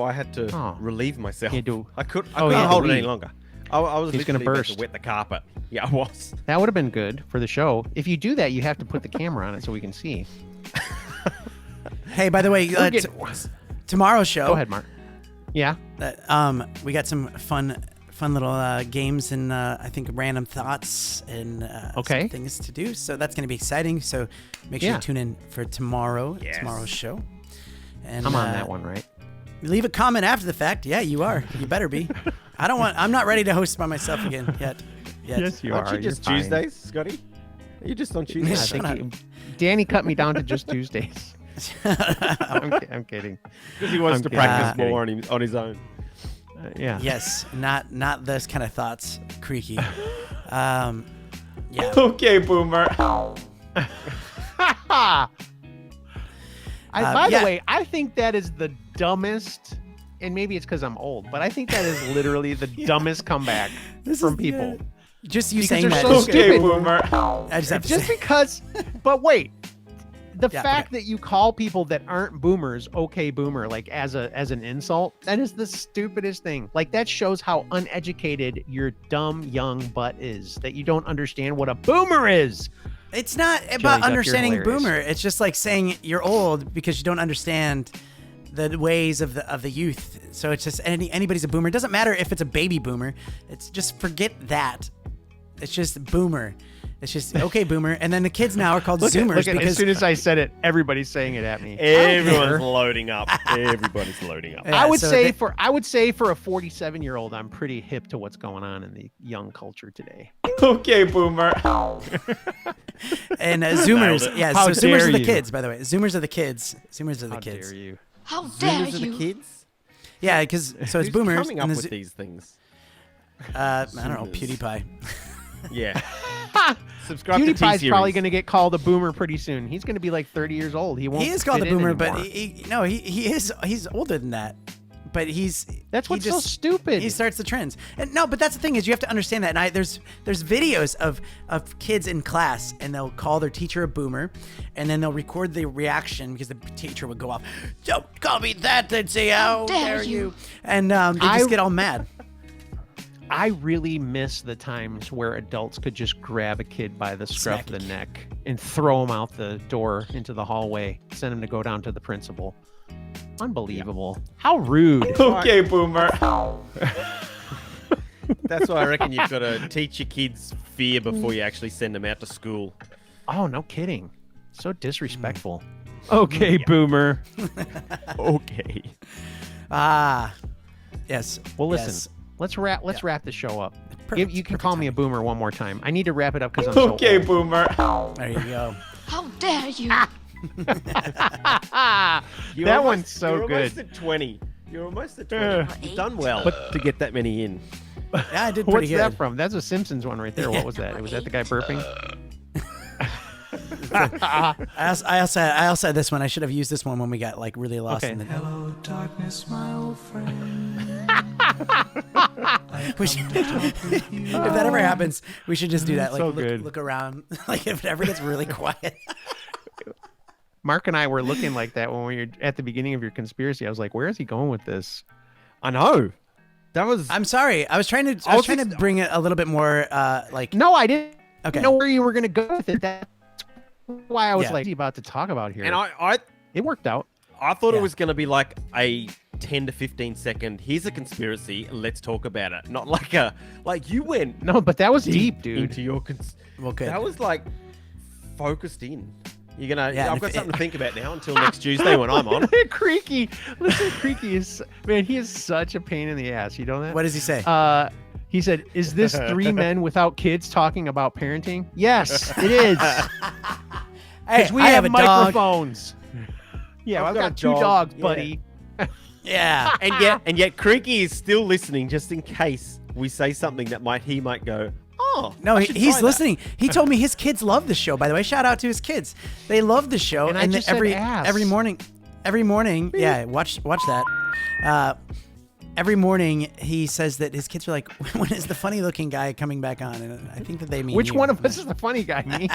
I had to relieve myself. I couldn't hold it any longer. I was He's gonna literally about burst. to wet the carpet. Yeah, I was. That would have been good for the show. If you do that, you have to put the camera on it so we can see. Hey, by the way, tomorrow's show. Go ahead, Mark. Yeah. We got some fun little games and I think random thoughts and some things to do. So that's going to be exciting. So make sure you tune in for tomorrow's show. And I'm on that one, right? Leave a comment after the fact. Yeah, you are. You better be. I'm not ready to host by myself again yet. Yes, you are. Aren't you just Tuesdays, Scotty? Are you just on Tuesdays? Danny cut me down to just Tuesdays. I'm kidding. Because he wants to practice more on his own. Yeah. Yes, not those kind of thoughts, Creaky. Yeah. Okay, Boomer. By the way, I think that is the dumbest and maybe it's because I'm old, but I think that is literally the dumbest comeback from people. Just you Because saying they're that. so is stupid. Okay, Boomer. I just have to Just say. because, but wait, the Yeah, fact okay. that you call people that aren't boomers okay boomer, like as an insult, that is the stupidest thing. Like that shows how uneducated your dumb young butt is, that you don't understand what a boomer is. It's not Jelly about Duck, you're understanding hilarious. boomer. It's just like saying you're old because you don't understand the ways of the youth. So it's just anybody's a boomer. It doesn't matter if it's a baby boomer. It's just forget that. It's just boomer. It's just okay, boomer. And then the kids now are called Zoomers Look, because as soon as I said it, everybody's saying it at me. Everyone's loading up. Everybody's loading up. Yeah, I would so say they- for a 47-year-old, I'm pretty hip to what's going on in the young culture today. Okay, Boomer. and Zoomers. Nailed it. Yeah, How so Zoomers dare are the you. kids, by the way. Zoomers are the kids. Zoomers are the How kids. dare you? How dare Zoomers are you? the kids. Yeah, because so it's Who's boomers coming up and the with these things? I don't know, Zoomers. PewDiePie. Yeah. Subscribe to PewDiePie's T-Series. probably going to get called a boomer pretty soon. He's going to be like 30 years old. He won't. He is called a fit in boomer, but anymore. he's older than that. But That's what's so stupid. He starts the trends. And no, but that's the thing is you have to understand that. And there's videos of kids in class and they'll call their teacher a boomer, and then they'll record the reaction because the teacher would go off, "Don't call me that," and say, "How dare you?" And they just get all mad. I really miss the times where adults could just grab a kid by the scruff of the neck and throw him out the door into the hallway, send him to go down to the principal. Unbelievable. How rude. Okay, Boomer. That's why I reckon you've got to teach your kids fear before you actually send them out to school. Oh, no kidding. So disrespectful. Okay, boomer. Okay. Yes. Well, listen. Yes. Let's wrap the show up. Perfect, You can perfect call me a boomer one more time. I need to wrap it up because I'm so Okay, old. Boomer. There you go. How dare you? That one's so you're good. Almost at 20. You're almost at 20. You've done well to get that many in. Yeah, I did pretty What's good. that from? That's a Simpsons one right there. What was that? Was that the guy burping? I also had this one. I should have used this one when we got like really lost Okay. in the. Hello, darkness, my old friend. We should, if that ever happens, we should just do that. Like So good. look around. Like if it ever gets really quiet. Mark and I were looking like that when we were at the beginning of your conspiracy. I was like, where is he going with this? I know. That was. I'm sorry. I was trying to bring it a little bit more like. No, I didn't Okay. know where you were going to go with it. That's why I was Yeah. like about to talk about here. And I it worked out. thought Yeah. it was going to be like a 10 to 15 second, here's a conspiracy, let's talk about it. Not like you went No, but that was deep, dude. into your Well, good. That was like focused in. You're gonna. Yeah, I've and got if something it- to think about now until next Tuesday when I'm on. Creaky. Listen, Creaky is, man, he is such a pain in the ass. You know that? What does he say? He said, "Is this three men without kids talking about parenting?" Yes, it is. Hey, We I have have a dog. microphones. Yeah, I've got got a two dog. dogs, Yeah. buddy. Yeah. and yet Creaky is still listening just in case we say something that he might go, oh, No, I should he's try that." listening. He told me his kids love the show. By the way, shout out to his kids. They love the show. And I just said ass. every morning, yeah, watch that. Every morning he says that his kids are like, "When is the funny looking guy coming back on?" And I think that they mean Which you. one of us is the funny guy? Me?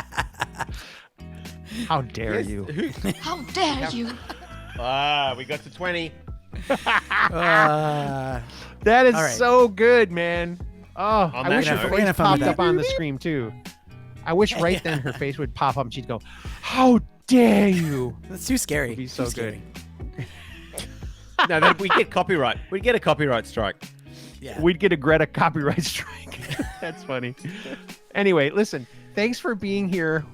How dare Yes, you? How dare you? We got to 20. Uh, That is All right. so good, man. Oh, On I that wish her note- We're gonna face have fun with popped up that. on the screen too. I wish right then her face would pop up and she'd go, "How dare you?" That's too scary. It'd be so Too good. scary. No, then we get copyright. We'd get a copyright strike. Yeah. We'd get a Greta copyright strike. That's funny. Anyway, listen. Thanks for being here.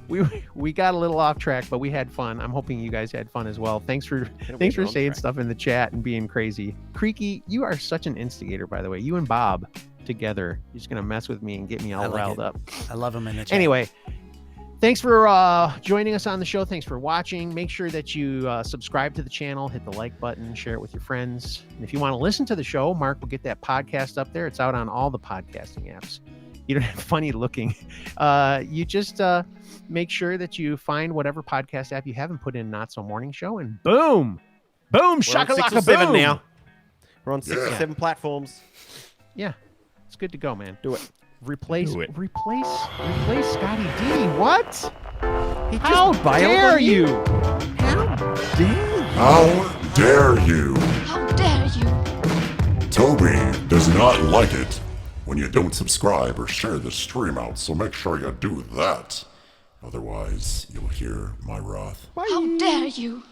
We got a little off track, but we had fun. I'm hoping you guys had fun as well. Thanks for we're on saying track. stuff in the chat and being crazy. Creaky, you are such an instigator, by the way. You and Bob together, you're just gonna mess with me and get me all I like riled it. up. I love him in the chat. Anyway, thanks for joining us on the show. Thanks for watching. Make sure that you subscribe to the channel, hit the like button, share it with your friends. And if you want to listen to the show, Mark will get that podcast up there. It's out on all the podcasting apps. You don't have funny looking. You just make sure that you find whatever podcast app you have and put in Not So Morning Show, and boom, We're on 6 or shakalaka 7 boom. now. We're on 6 or 7 platforms. Yeah, it's good to go, man. Do it. Replace Do it. Scotty D. What? How dare you? How dare you? How dare you? Toby does not like it when you don't subscribe or share the stream out, so make sure you do that. Otherwise, you'll hear my wrath. How dare you?